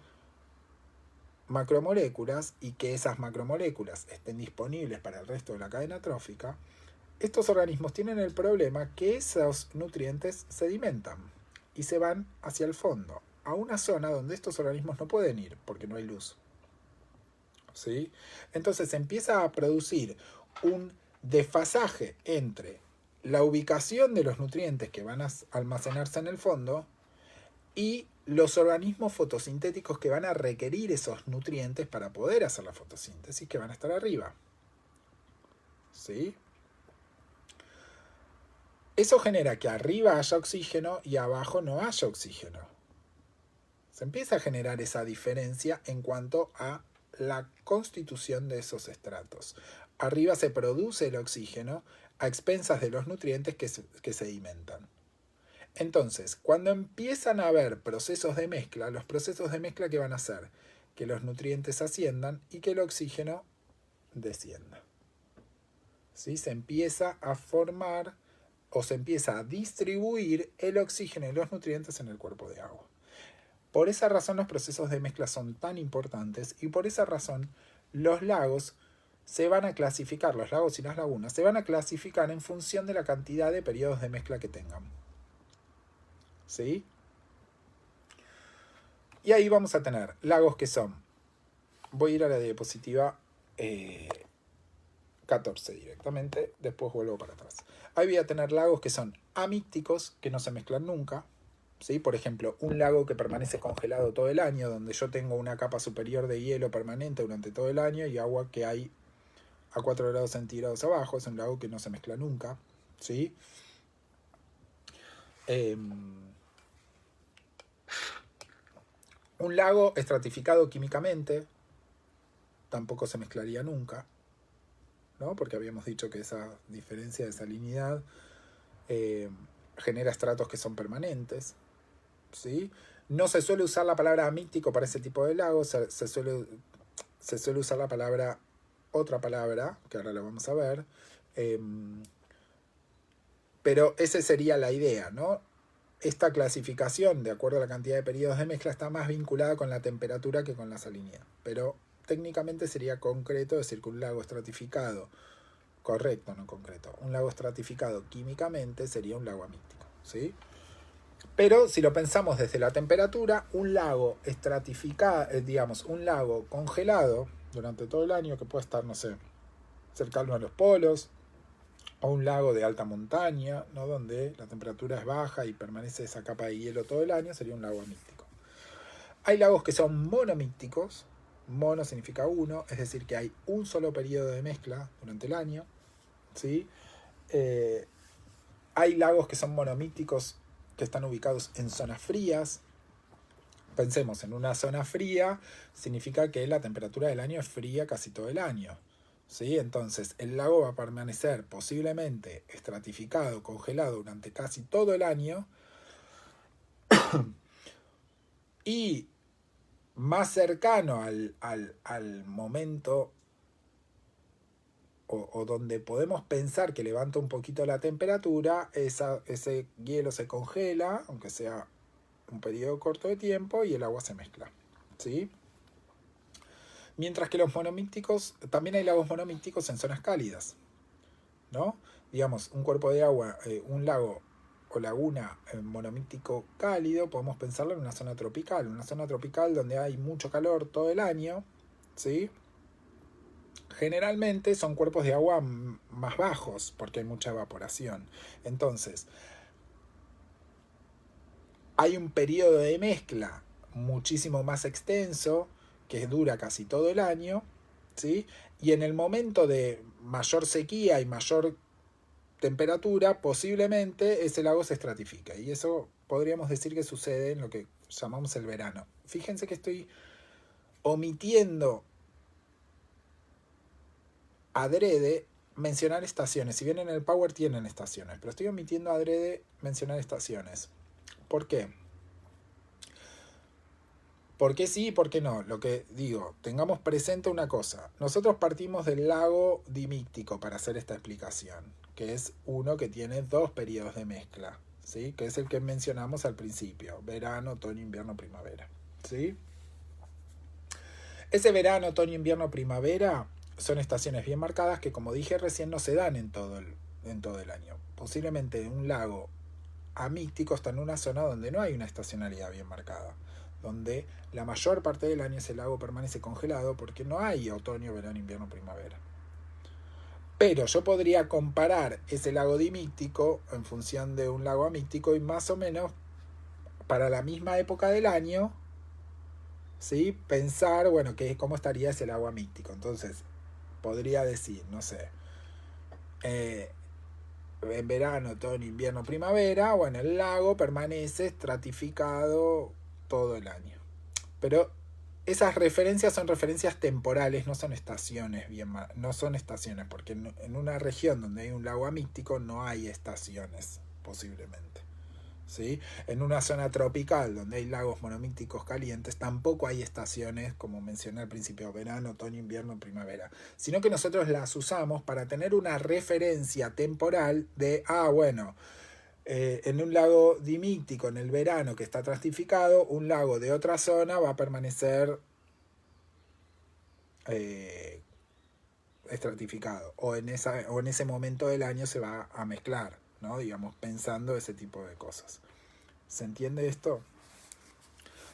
macromoléculas y que esas macromoléculas estén disponibles para el resto de la cadena trófica, estos organismos tienen el problema que esos nutrientes sedimentan y se van hacia el fondo, a una zona donde estos organismos no pueden ir porque no hay luz. ¿Sí? Entonces se empieza a producir un desfasaje entre la ubicación de los nutrientes que van a almacenarse en el fondo y los organismos fotosintéticos que van a requerir esos nutrientes para poder hacer la fotosíntesis, que van a estar arriba. ¿Sí? Eso genera que arriba haya oxígeno y abajo no haya oxígeno. Se empieza a generar esa diferencia en cuanto a la constitución de esos estratos. Arriba se produce el oxígeno a expensas de los nutrientes que sedimentan. Entonces, cuando empiezan a haber procesos de mezcla, los procesos de mezcla, ¿qué van a hacer? Que los nutrientes asciendan y que el oxígeno descienda. ¿Sí? Se empieza a formar o se empieza a distribuir el oxígeno y los nutrientes en el cuerpo de agua. Por esa razón los procesos de mezcla son tan importantes y por esa razón los lagos se van a clasificar, los lagos y las lagunas se van a clasificar en función de la cantidad de periodos de mezcla que tengan. ¿Sí? Y ahí vamos a tener lagos que son, voy a ir a la diapositiva 14 directamente, después vuelvo para atrás. Ahí voy a tener lagos que son amícticos, que no se mezclan nunca. ¿Sí? Por ejemplo, un lago que permanece congelado todo el año, donde yo tengo una capa superior de hielo permanente durante todo el año y agua que hay a 4 grados centígrados abajo, es un lago que no se mezcla nunca. ¿Sí? Un lago estratificado químicamente tampoco se mezclaría nunca, ¿no? Porque habíamos dicho que esa diferencia de salinidad genera estratos que son permanentes. ¿Sí? No se suele usar la palabra amíctico para ese tipo de lagos, se suele usar la palabra, otra palabra, que ahora la vamos a ver, pero esa sería la idea, ¿no? esta clasificación, de acuerdo a la cantidad de periodos de mezcla, está más vinculada con la temperatura que con la salinidad. Pero técnicamente sería concreto decir que un lago estratificado, correcto, no concreto, un lago estratificado químicamente sería un lago amíctico, ¿sí? Pero si lo pensamos desde la temperatura, un lago estratificado, digamos, un lago congelado durante todo el año, que puede estar, no sé, cercano a los polos, o un lago de alta montaña, ¿no? Donde la temperatura es baja y permanece esa capa de hielo todo el año, sería un lago amíctico. Hay lagos que son monomícticos, mono significa uno, es decir, que hay un solo periodo de mezcla durante el año, ¿sí? Hay lagos que son monomícticos que están ubicados en zonas frías. Pensemos en una zona fría, significa que la temperatura del año es fría casi todo el año. ¿Sí? Entonces el lago va a permanecer posiblemente estratificado, congelado durante casi todo el año y más cercano al momento o donde podemos pensar que levanta un poquito la temperatura, ese hielo se congela, aunque sea un periodo corto de tiempo, y el agua se mezcla, ¿sí? Mientras que los monomícticos, también hay lagos monomícticos en zonas cálidas, ¿no? Digamos, un cuerpo de agua, un lago o laguna monomíctico cálido, podemos pensarlo en una zona tropical donde hay mucho calor todo el año, ¿sí? Generalmente son cuerpos de agua más bajos porque hay mucha evaporación. Entonces, hay un periodo de mezcla muchísimo más extenso que dura casi todo el año, ¿sí? Y en el momento de mayor sequía y mayor temperatura, posiblemente ese lago se estratifica. Y eso podríamos decir que sucede en lo que llamamos el verano. Fíjense que estoy omitiendo adrede mencionar estaciones. Si bien en el Power tienen estaciones, pero estoy omitiendo adrede mencionar estaciones. ¿Por qué? ¿Por qué sí y por qué no? Lo que digo, tengamos presente una cosa. Nosotros partimos del lago dimíctico para hacer esta explicación, que es uno que tiene dos periodos de mezcla, ¿sí? Que es el que mencionamos al principio, verano, otoño, invierno, primavera, ¿sí? Ese verano, otoño, invierno, primavera son estaciones bien marcadas que, como dije recién, no se dan en todo el año. Posiblemente un lago amíctico está en una zona donde no hay una estacionalidad bien marcada, donde la mayor parte del año ese lago permanece congelado porque no hay otoño, verano, invierno, primavera. Pero yo podría comparar ese lago dimíctico en función de un lago amíctico y más o menos para la misma época del año, ¿sí? Pensar, bueno, cómo estaría ese lago amíctico. Entonces, podría decir, no sé, en verano, otoño, invierno, primavera, bueno, el lago permanece estratificado todo el año. Pero esas referencias son referencias temporales, no son estaciones, no son estaciones, porque en una región donde hay un lago amíctico no hay estaciones, posiblemente. ¿Sí? En una zona tropical donde hay lagos monomícticos calientes tampoco hay estaciones, como mencioné al principio, verano, otoño, invierno, primavera, sino que nosotros las usamos para tener una referencia temporal de, bueno, en un lago dimíctico en el verano que está estratificado, un lago de otra zona va a permanecer estratificado, o en ese momento del año se va a mezclar, ¿no? Digamos, pensando ese tipo de cosas. ¿Se entiende esto?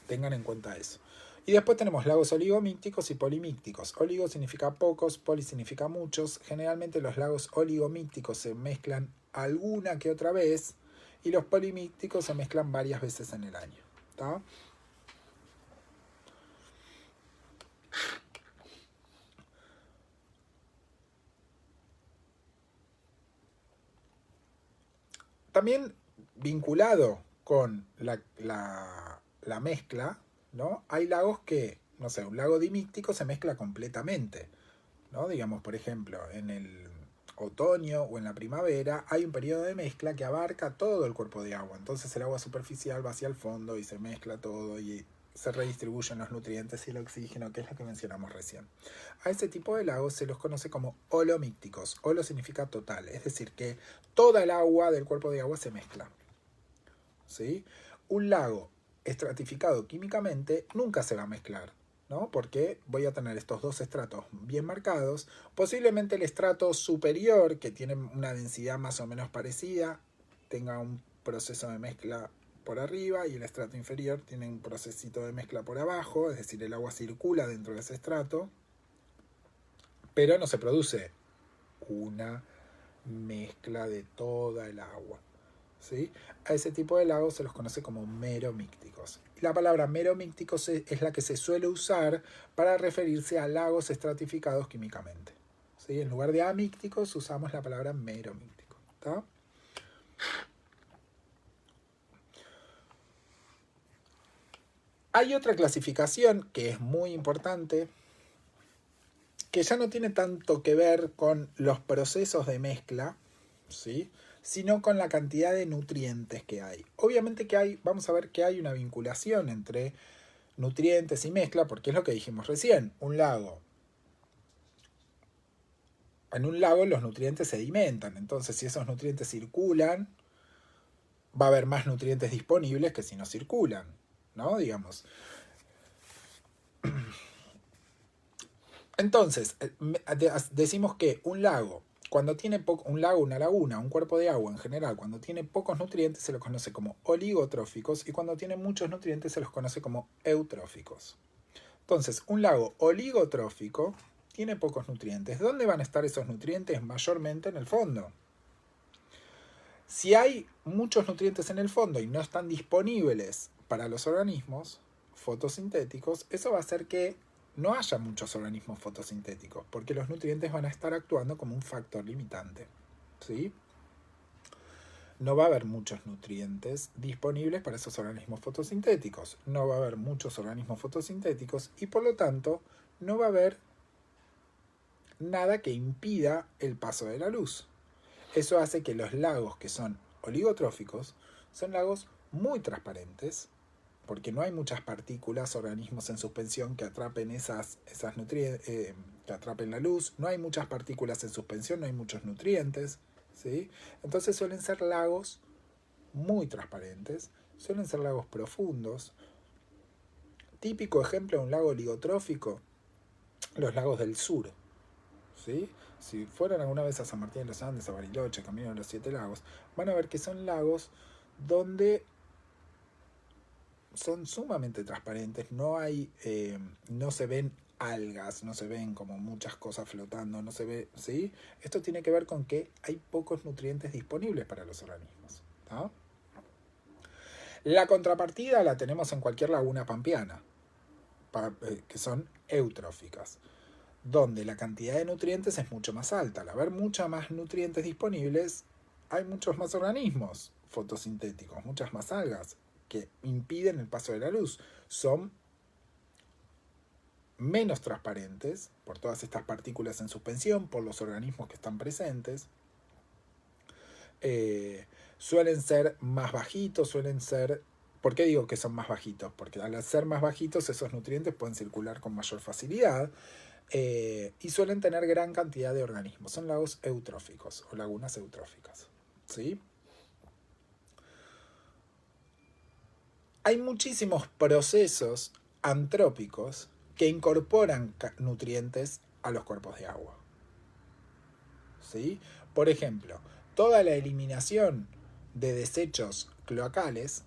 Tengan en cuenta eso. Y después tenemos lagos oligomícticos y polimícticos. Oligo significa pocos, poli significa muchos. Generalmente los lagos oligomícticos se mezclan alguna que otra vez y los polimícticos se mezclan varias veces en el año. ¿Tá? También vinculado con la mezcla, ¿no? Hay lagos que, no sé, un lago dimíctico se mezcla completamente, ¿no? Digamos, por ejemplo, en el otoño o en la primavera hay un periodo de mezcla que abarca todo el cuerpo de agua. Entonces el agua superficial va hacia el fondo y se mezcla todo y se redistribuyen los nutrientes y el oxígeno, que es lo que mencionamos recién. A ese tipo de lagos se los conoce como holomícticos. Holo significa total, es decir, que toda el agua del cuerpo de agua se mezcla. ¿sí? Un lago estratificado químicamente nunca se va a mezclar, ¿no? Porque voy a tener estos dos estratos bien marcados. Posiblemente el estrato superior, que tiene una densidad más o menos parecida, tenga un proceso de mezcla por arriba, y el estrato inferior tiene un procesito de mezcla por abajo, es decir, el agua circula dentro de ese estrato, pero no se produce una mezcla de toda el agua, ¿sí? A ese tipo de lagos se los conoce como meromícticos. La palabra meromícticos es la que se suele usar para referirse a lagos estratificados químicamente, ¿sí? En lugar de amícticos usamos la palabra meromíctico, ¿tá? Hay otra clasificación que es muy importante, que ya no tiene tanto que ver con los procesos de mezcla, ¿sí? Sino con la cantidad de nutrientes que hay. Obviamente que hay, vamos a ver que hay una vinculación entre nutrientes y mezcla, porque es lo que dijimos recién, un lago. En un lago los nutrientes sedimentan, entonces si esos nutrientes circulan, va a haber más nutrientes disponibles que si no circulan, ¿no? Digamos. Entonces, decimos que un lago, cuando tiene un lago, una laguna, un cuerpo de agua en general, cuando tiene pocos nutrientes se los conoce como oligotróficos, y cuando tiene muchos nutrientes se los conoce como eutróficos. Entonces, un lago oligotrófico tiene pocos nutrientes. ¿Dónde van a estar esos nutrientes? Mayormente en el fondo. Si hay muchos nutrientes en el fondo y no están disponibles para los organismos fotosintéticos, eso va a hacer que no haya muchos organismos fotosintéticos, porque los nutrientes van a estar actuando como un factor limitante, ¿sí? No va a haber muchos nutrientes disponibles para esos organismos fotosintéticos. No va a haber muchos organismos fotosintéticos y por lo tanto no va a haber nada que impida el paso de la luz. Eso hace que los lagos que son oligotróficos son lagos muy transparentes, porque no hay muchas partículas, organismos en suspensión que atrapen esas nutrientes, que atrapen la luz. No hay muchas partículas en suspensión, no hay muchos nutrientes, ¿sí? Entonces suelen ser lagos muy transparentes, suelen ser lagos profundos. Típico ejemplo de un lago oligotrófico, los lagos del sur, ¿sí? Si fueran alguna vez a San Martín de los Andes, a Bariloche, Camino de los Siete Lagos, van a ver que son lagos donde son sumamente transparentes, no se ven algas, no se ven como muchas cosas flotando, no se ve, ¿sí? Esto tiene que ver con que hay pocos nutrientes disponibles para los organismos, ¿no? La contrapartida la tenemos en cualquier laguna pampeana, que son eutróficas, donde la cantidad de nutrientes es mucho más alta. Al haber muchos más nutrientes disponibles, hay muchos más organismos fotosintéticos, muchas más algas que impiden el paso de la luz. Son menos transparentes por todas estas partículas en suspensión, por los organismos que están presentes. Suelen ser más bajitos, suelen ser... ¿Por qué digo que son más bajitos? Porque al ser más bajitos esos nutrientes pueden circular con mayor facilidad. Y suelen tener gran cantidad de organismos. Son lagos eutróficos o lagunas eutróficas, ¿sí? Hay muchísimos procesos antrópicos que incorporan nutrientes a los cuerpos de agua, ¿sí? Por ejemplo, toda la eliminación de desechos cloacales,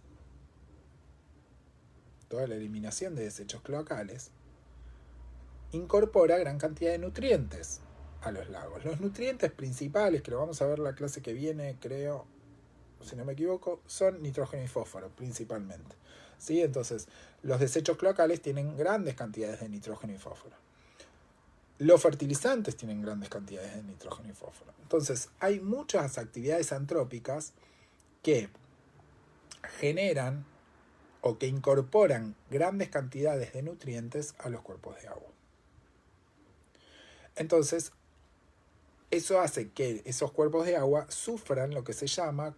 incorpora gran cantidad de nutrientes a los lagos. Los nutrientes principales, que lo vamos a ver la clase que viene, creo, si no me equivoco, son nitrógeno y fósforo principalmente, ¿sí? Entonces, los desechos cloacales tienen grandes cantidades de nitrógeno y fósforo. Los fertilizantes tienen grandes cantidades de nitrógeno y fósforo. Entonces, hay muchas actividades antrópicas que generan o que incorporan grandes cantidades de nutrientes a los cuerpos de agua. Entonces, eso hace que esos cuerpos de agua sufran lo que se llama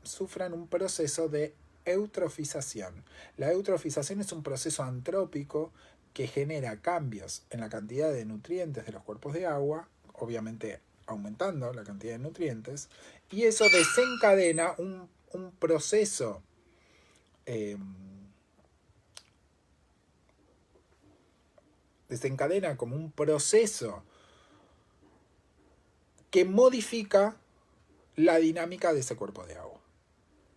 sufran un proceso de eutrofización. La eutrofización es un proceso antrópico que genera cambios en la cantidad de nutrientes de los cuerpos de agua, obviamente aumentando la cantidad de nutrientes, y eso desencadena un proceso eh, desencadena como un proceso que modifica la dinámica de ese cuerpo de agua.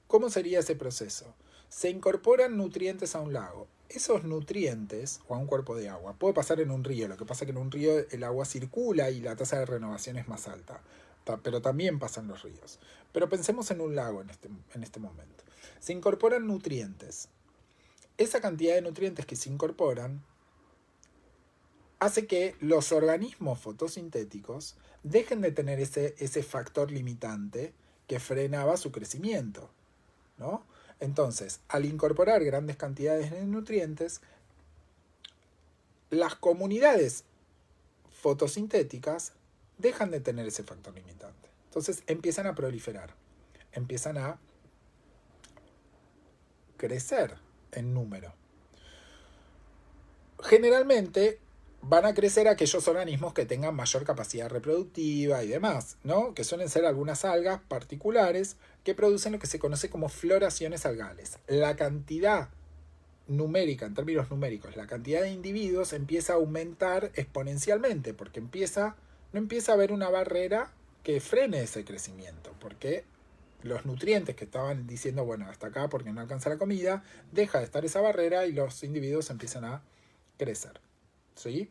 ¿Cómo sería ese proceso? Se incorporan nutrientes a un lago. Esos nutrientes, o a un cuerpo de agua, puede pasar en un río. Lo que pasa es que en un río el agua circula y la tasa de renovación es más alta. Pero también pasa en los ríos. Pero pensemos en un lago en este momento. Se incorporan nutrientes. Esa cantidad de nutrientes que se incorporan hace que los organismos fotosintéticos dejen de tener ese factor limitante que frenaba su crecimiento, ¿no? Entonces, al incorporar grandes cantidades de nutrientes, las comunidades fotosintéticas dejan de tener ese factor limitante. Entonces empiezan a proliferar, empiezan a crecer en número. Generalmente van a crecer aquellos organismos que tengan mayor capacidad reproductiva y demás, ¿no? Que suelen ser algunas algas particulares que producen lo que se conoce como floraciones algales. La cantidad numérica, en términos numéricos, la cantidad de individuos empieza a aumentar exponencialmente porque no empieza a haber una barrera que frene ese crecimiento, porque los nutrientes que estaban diciendo, bueno, hasta acá porque no alcanza la comida, deja de estar esa barrera y los individuos empiezan a crecer. ¿Sí?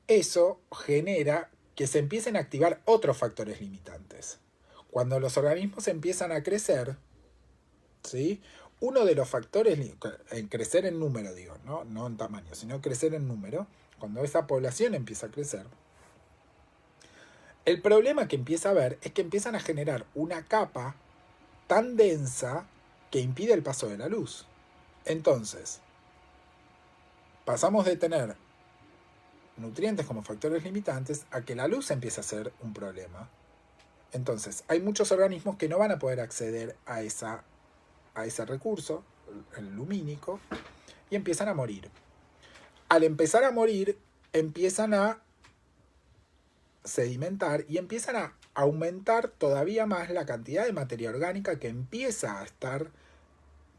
Eso genera que se empiecen a activar otros factores limitantes. Cuando los organismos empiezan a crecer, ¿sí? Uno de los factores, en crecer en número, digo, no en tamaño, sino crecer en número, cuando esa población empieza a crecer, el problema que empieza a haber es que empiezan a generar una capa tan densa que impide el paso de la luz. Entonces, pasamos de tener nutrientes como factores limitantes a que la luz empiece a ser un problema. Entonces, hay muchos organismos que no van a poder acceder a ese recurso, el lumínico, y empiezan a morir. Al empezar a morir, empiezan a sedimentar y empiezan a aumentar todavía más la cantidad de materia orgánica que empieza a estar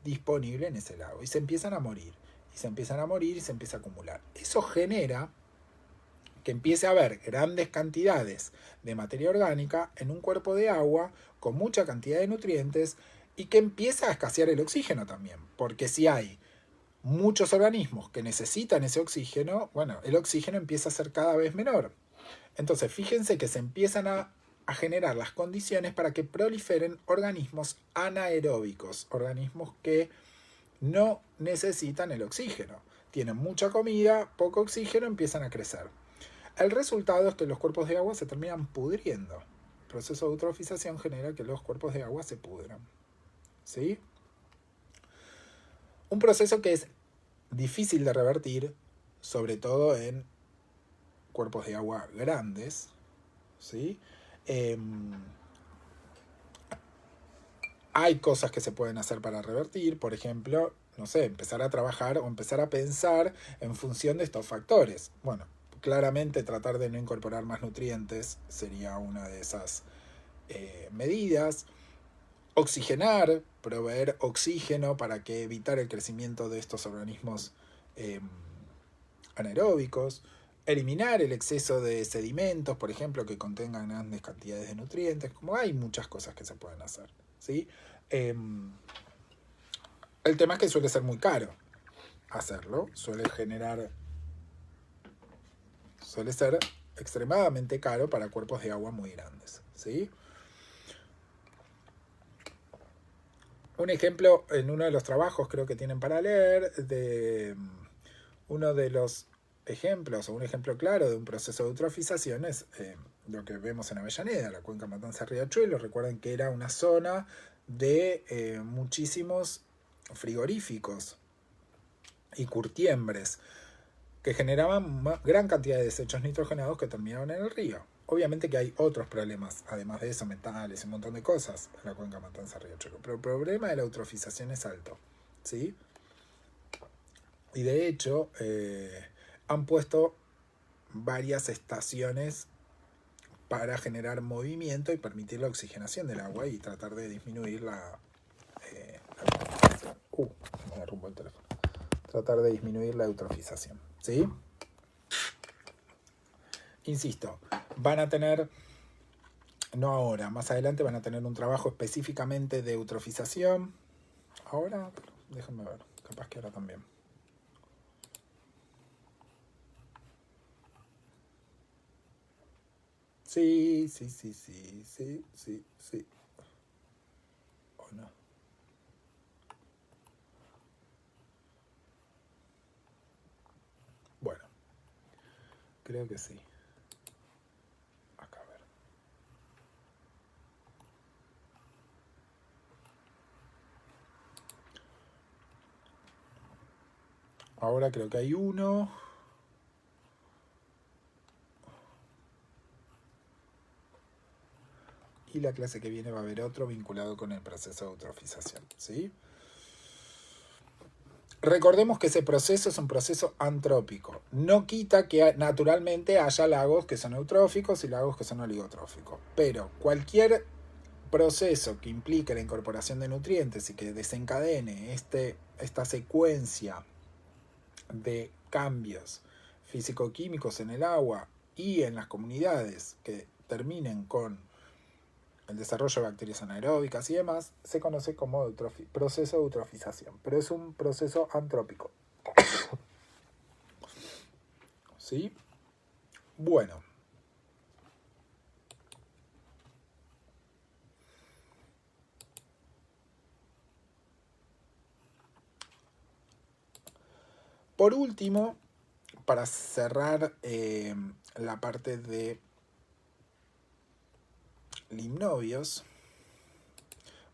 disponible en ese lago. Y se empiezan a morir. Y se empiezan a morir y se empieza a acumular. Eso genera que empiece a haber grandes cantidades de materia orgánica en un cuerpo de agua con mucha cantidad de nutrientes y que empieza a escasear el oxígeno también. Porque si hay muchos organismos que necesitan ese oxígeno, bueno, el oxígeno empieza a ser cada vez menor. Entonces, fíjense que se empiezan a generar las condiciones para que proliferen organismos anaeróbicos, organismos que no necesitan el oxígeno. Tienen mucha comida, poco oxígeno, empiezan a crecer. El resultado es que los cuerpos de agua se terminan pudriendo. El proceso de eutrofización genera que los cuerpos de agua se pudran. ¿Sí? Un proceso que es difícil de revertir, sobre todo en cuerpos de agua grandes. ¿Sí? Hay cosas que se pueden hacer para revertir, por ejemplo, no sé, empezar a trabajar o empezar a pensar en función de estos factores. Bueno, claramente tratar de no incorporar más nutrientes sería una de esas medidas. Oxigenar, proveer oxígeno para que evitar el crecimiento de estos organismos anaeróbicos. Eliminar el exceso de sedimentos, por ejemplo, que contengan grandes cantidades de nutrientes. Como hay muchas cosas que se pueden hacer. ¿Sí? El tema es que suele ser muy caro hacerlo. Suele ser extremadamente caro para cuerpos de agua muy grandes. ¿Sí? Un ejemplo en uno de los trabajos creo que tienen para leer de uno de los ejemplos o un ejemplo claro de un proceso de eutrofización es lo que vemos en Avellaneda, la cuenca Matanza-Riachuelo. Recuerden que era una zona de muchísimos frigoríficos y curtiembres que generaban gran cantidad de desechos nitrogenados que terminaban en el río. Obviamente que hay otros problemas, además de eso, metales y un montón de cosas en la cuenca Matanza-Riachuelo, pero el problema de la eutrofización es alto, ¿sí? Y de hecho, han puesto varias estaciones para generar movimiento y permitir la oxigenación del agua y tratar de disminuir me derrumbó el teléfono. Tratar de disminuir la eutrofización, ¿sí? Insisto, van a tener, no ahora, más adelante van a tener un trabajo específicamente de eutrofización. Ahora, déjenme ver, capaz que ahora también. Sí. ¿O no? Bueno, creo que sí. Acá a ver. Ahora creo que hay uno. Y la clase que viene va a haber otro vinculado con el proceso de eutrofización, ¿sí? Recordemos que ese proceso es un proceso antrópico. No quita que naturalmente haya lagos que son eutróficos y lagos que son oligotróficos. Pero cualquier proceso que implique la incorporación de nutrientes y que desencadene esta secuencia de cambios físico-químicos en el agua y en las comunidades que terminen con el desarrollo de bacterias anaeróbicas y demás, se conoce como proceso de eutrofización, pero es un proceso antrópico. ¿Sí? Bueno. Por último, para cerrar la parte de limnobios,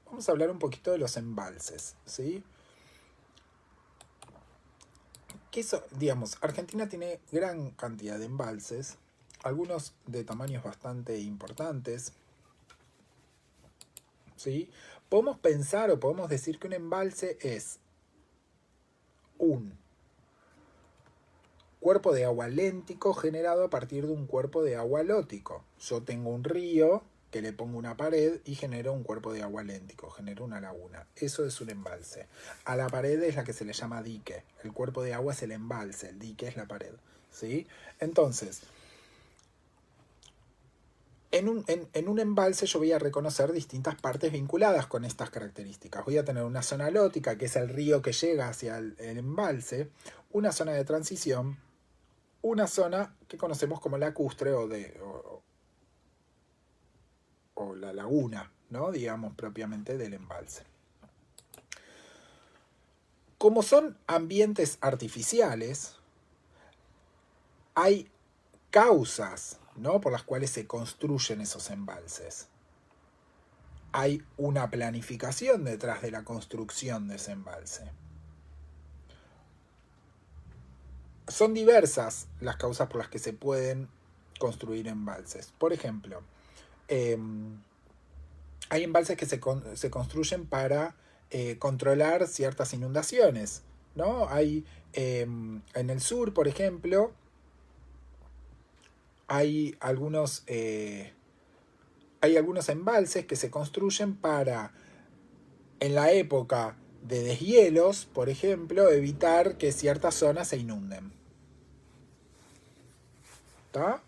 vamos a hablar un poquito de los embalses, ¿sí? Que eso, digamos, Argentina tiene gran cantidad de embalses, algunos de tamaños bastante importantes, ¿sí? Podemos pensar o podemos decir que un embalse es un cuerpo de agua léntico generado a partir de un cuerpo de agua lótico. Yo tengo un río que le pongo una pared y genero un cuerpo de agua léntico, genero una laguna. Eso es un embalse. A la pared es la que se le llama dique. El cuerpo de agua es el embalse, el dique es la pared, ¿sí? Entonces, en un embalse yo voy a reconocer distintas partes vinculadas con estas características. Voy a tener una zona lótica, que es el río que llega hacia el embalse, una zona de transición, una zona que conocemos como lacustre o la laguna, ¿no? Digamos propiamente del embalse. Como son ambientes artificiales, hay causas, ¿no?, por las cuales se construyen esos embalses. Hay una planificación detrás de la construcción de ese embalse. Son diversas las causas por las que se pueden construir embalses. Por ejemplo, hay embalses que se construyen para controlar ciertas inundaciones, ¿no? Hay en el sur, por ejemplo, hay algunos embalses que se construyen para, en la época de deshielos, por ejemplo, evitar que ciertas zonas se inunden. ¿Está?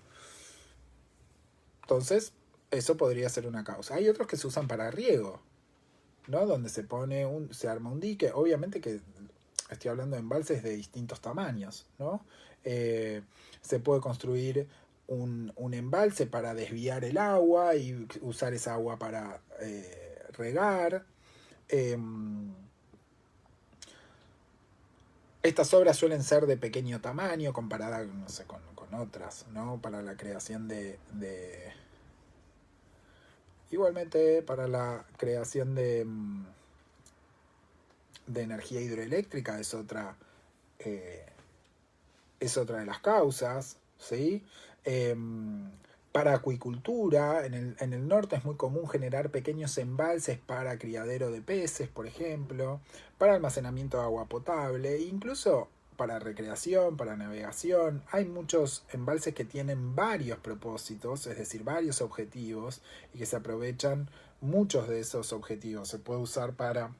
Entonces, eso podría ser una causa. Hay otros que se usan para riego, ¿no? Donde se arma un dique. Obviamente que estoy hablando de embalses de distintos tamaños, ¿no? Se puede construir un embalse para desviar el agua y usar esa agua para regar. Estas obras suelen ser de pequeño tamaño comparadas, no sé, con otras, ¿no? Para la creación igualmente para la creación de energía hidroeléctrica es otra de las causas, ¿sí? Para acuicultura, en el norte es muy común generar pequeños embalses para criadero de peces, por ejemplo, para almacenamiento de agua potable, incluso para recreación, para navegación. Hay muchos embalses que tienen varios propósitos, es decir, varios objetivos, y que se aprovechan muchos de esos objetivos. Se puede usar para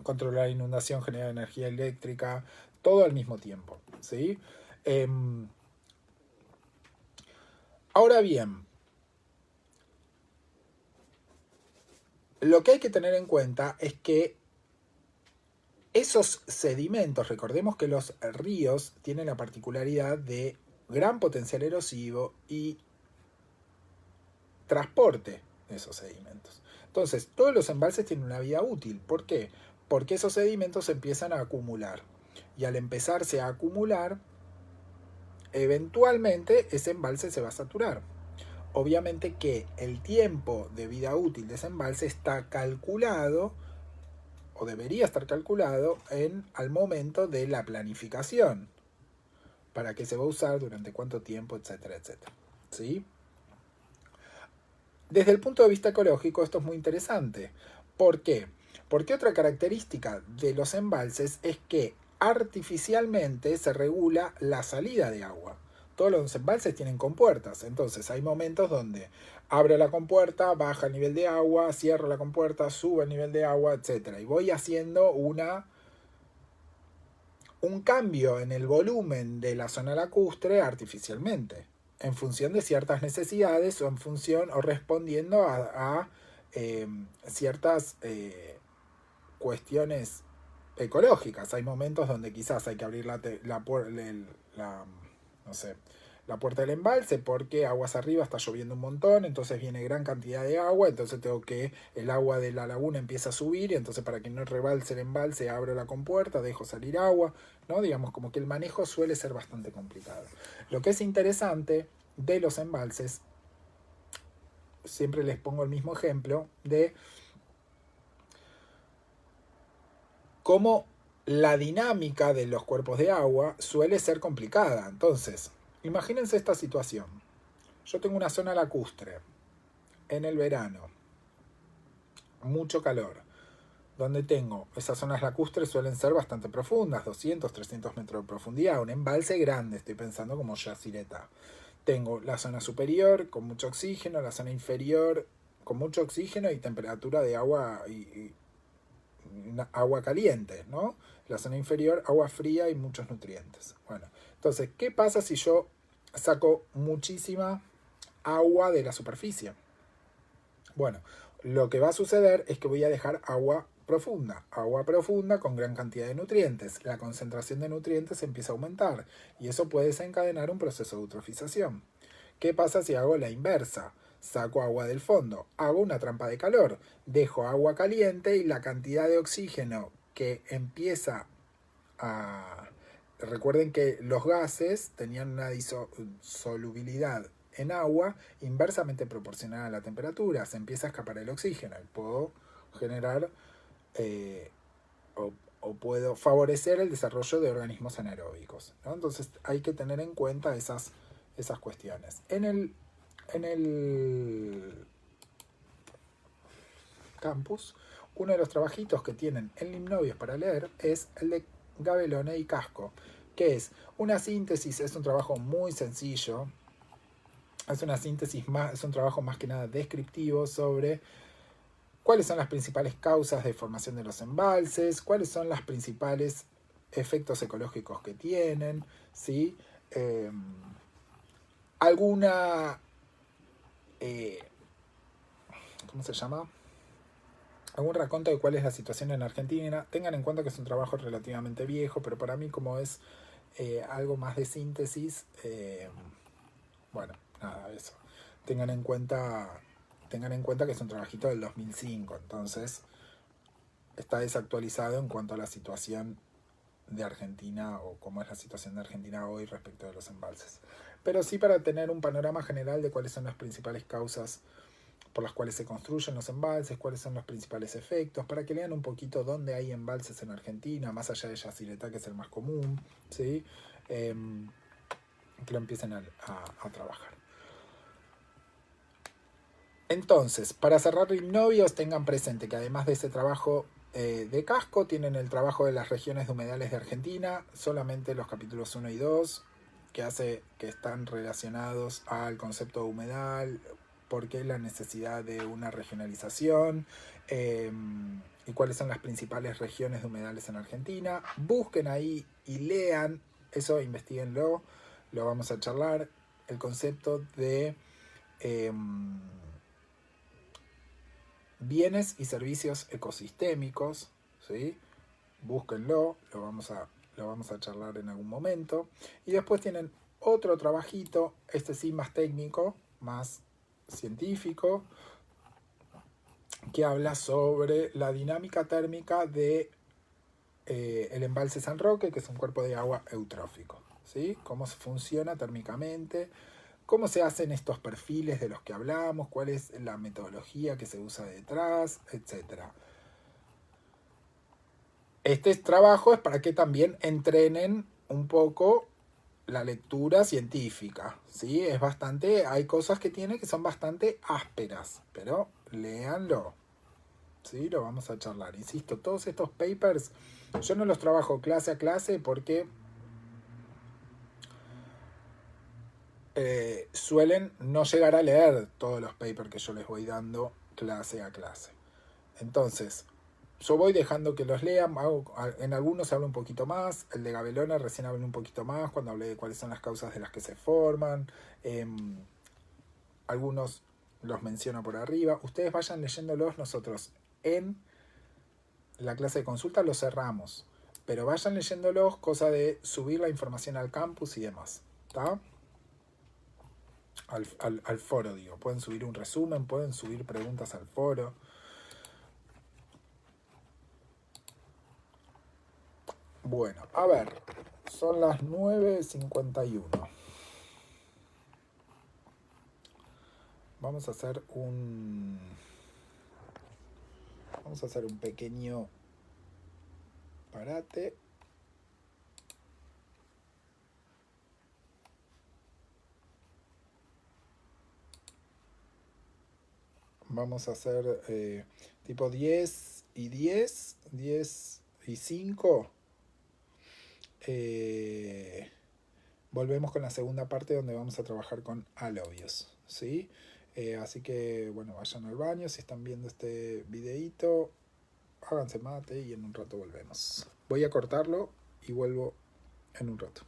controlar inundación, generar energía eléctrica, todo al mismo tiempo, ¿sí? Ahora bien, lo que hay que tener en cuenta es que esos sedimentos, recordemos que los ríos tienen la particularidad de gran potencial erosivo y transporte de esos sedimentos. Entonces, todos los embalses tienen una vida útil. ¿Por qué? Porque esos sedimentos empiezan a acumular. Y al empezarse a acumular, eventualmente ese embalse se va a saturar. Obviamente que el tiempo de vida útil de ese embalse está calculado, o debería estar calculado, al momento de la planificación. Para qué se va a usar, durante cuánto tiempo, etcétera, etcétera. ¿Sí? Desde el punto de vista ecológico esto es muy interesante. ¿Por qué? Porque otra característica de los embalses es que artificialmente se regula la salida de agua. Todos los embalses tienen compuertas, entonces hay momentos donde abro la compuerta, baja el nivel de agua, cierro la compuerta, sube el nivel de agua, etc. Y voy haciendo un cambio en el volumen de la zona lacustre artificialmente, en función de ciertas necesidades o en función o respondiendo a ciertas cuestiones ecológicas. Hay momentos donde quizás hay que abrir no sé, la puerta del embalse porque aguas arriba está lloviendo un montón, entonces viene gran cantidad de agua, entonces tengo que el agua de la laguna empieza a subir y entonces para que no rebalse el embalse abro la compuerta, dejo salir agua, ¿no? Digamos como que el manejo suele ser bastante complicado. Lo que es interesante de los embalses, siempre les pongo el mismo ejemplo de cómo la dinámica de los cuerpos de agua suele ser complicada. Entonces, imagínense esta situación. Yo tengo una zona lacustre en el verano, mucho calor, donde tengo, esas zonas lacustres suelen ser bastante profundas, 200, 300 metros de profundidad, un embalse grande, estoy pensando como Yacyretá. Tengo la zona superior con mucho oxígeno, la zona inferior con mucho oxígeno y temperatura de agua y agua caliente, ¿no? La zona inferior, agua fría y muchos nutrientes. Bueno, entonces, ¿qué pasa si yo saco muchísima agua de la superficie? Bueno, lo que va a suceder es que voy a dejar agua profunda con gran cantidad de nutrientes. La concentración de nutrientes empieza a aumentar y eso puede desencadenar un proceso de eutrofización. ¿Qué pasa si hago la inversa? Saco agua del fondo, hago una trampa de calor, dejo agua caliente y la cantidad de oxígeno que empieza a... Recuerden que los gases tenían una disolubilidad en agua inversamente proporcional a la temperatura. Se empieza a escapar el oxígeno y puedo generar o puedo favorecer el desarrollo de organismos anaeróbicos, ¿no? Entonces hay que tener en cuenta esas cuestiones. En el campus, uno de los trabajitos que tienen en Limnobios para leer es el de Gabelone y Casco, que es una síntesis, es un trabajo muy sencillo, es una síntesis más, es un trabajo más que nada descriptivo sobre cuáles son las principales causas de formación de los embalses, cuáles son los principales efectos ecológicos que tienen, ¿sí? Alguna... ¿cómo se llama? Algún raconto de cuál es la situación en Argentina. Tengan en cuenta que es un trabajo relativamente viejo, pero para mí como es algo más de síntesis, bueno, nada, eso. Tengan en cuenta que es un trabajito del 2005, entonces está desactualizado en cuanto a la situación de Argentina o cómo es la situación de Argentina hoy respecto de los embalses. Pero sí para tener un panorama general de cuáles son las principales causas por las cuales se construyen los embalses, cuáles son los principales efectos, para que lean un poquito dónde hay embalses en Argentina, más allá de Yacyretá, que es el más común, ¿sí? Que lo empiecen a trabajar. Entonces, para cerrar Limnobios, tengan presente que además de ese trabajo de casco. Tienen el trabajo de las regiones de humedales de Argentina, solamente los capítulos 1 y 2, que hace que están relacionados al concepto de humedal, por qué la necesidad de una regionalización, y cuáles son las principales regiones de humedales en Argentina. Busquen ahí y lean, eso investiguenlo, lo vamos a charlar, el concepto de bienes y servicios ecosistémicos, ¿sí? Búsquenlo, lo vamos a charlar en algún momento. Y después tienen otro trabajito, este sí más técnico, más científico, que habla sobre la dinámica térmica de el embalse San Roque, que es un cuerpo de agua eutrófico, ¿sí? Cómo funciona térmicamente, cómo se hacen estos perfiles de los que hablamos, cuál es la metodología que se usa detrás, etc. Este trabajo es para que también entrenen un poco la lectura científica, ¿sí? Es bastante, hay cosas que tiene que son bastante ásperas, pero léanlo, ¿sí? Lo vamos a charlar. Insisto, todos estos papers yo no los trabajo clase a clase porque suelen no llegar a leer todos los papers que yo les voy dando clase a clase. Entonces, yo voy dejando que los lean, en algunos hablo un poquito más, el de Gabelona recién hablé un poquito más cuando hablé de cuáles son las causas de las que se forman, algunos los menciono por arriba, ustedes vayan leyéndolos, nosotros en la clase de consulta los cerramos, pero vayan leyéndolos, cosa de subir la información al campus y demás, ¿está? Al foro, digo, pueden subir un resumen, pueden subir preguntas al foro. Bueno, a ver, son las 9:51. Vamos a hacer un pequeño parate. Vamos a hacer tipo 10 y 10, 10 y 5. Volvemos con la segunda parte donde vamos a trabajar con alobios, ¿sí? Así que, bueno, vayan al baño si están viendo este videito, háganse mate y en un rato volvemos. Voy a cortarlo y vuelvo en un rato.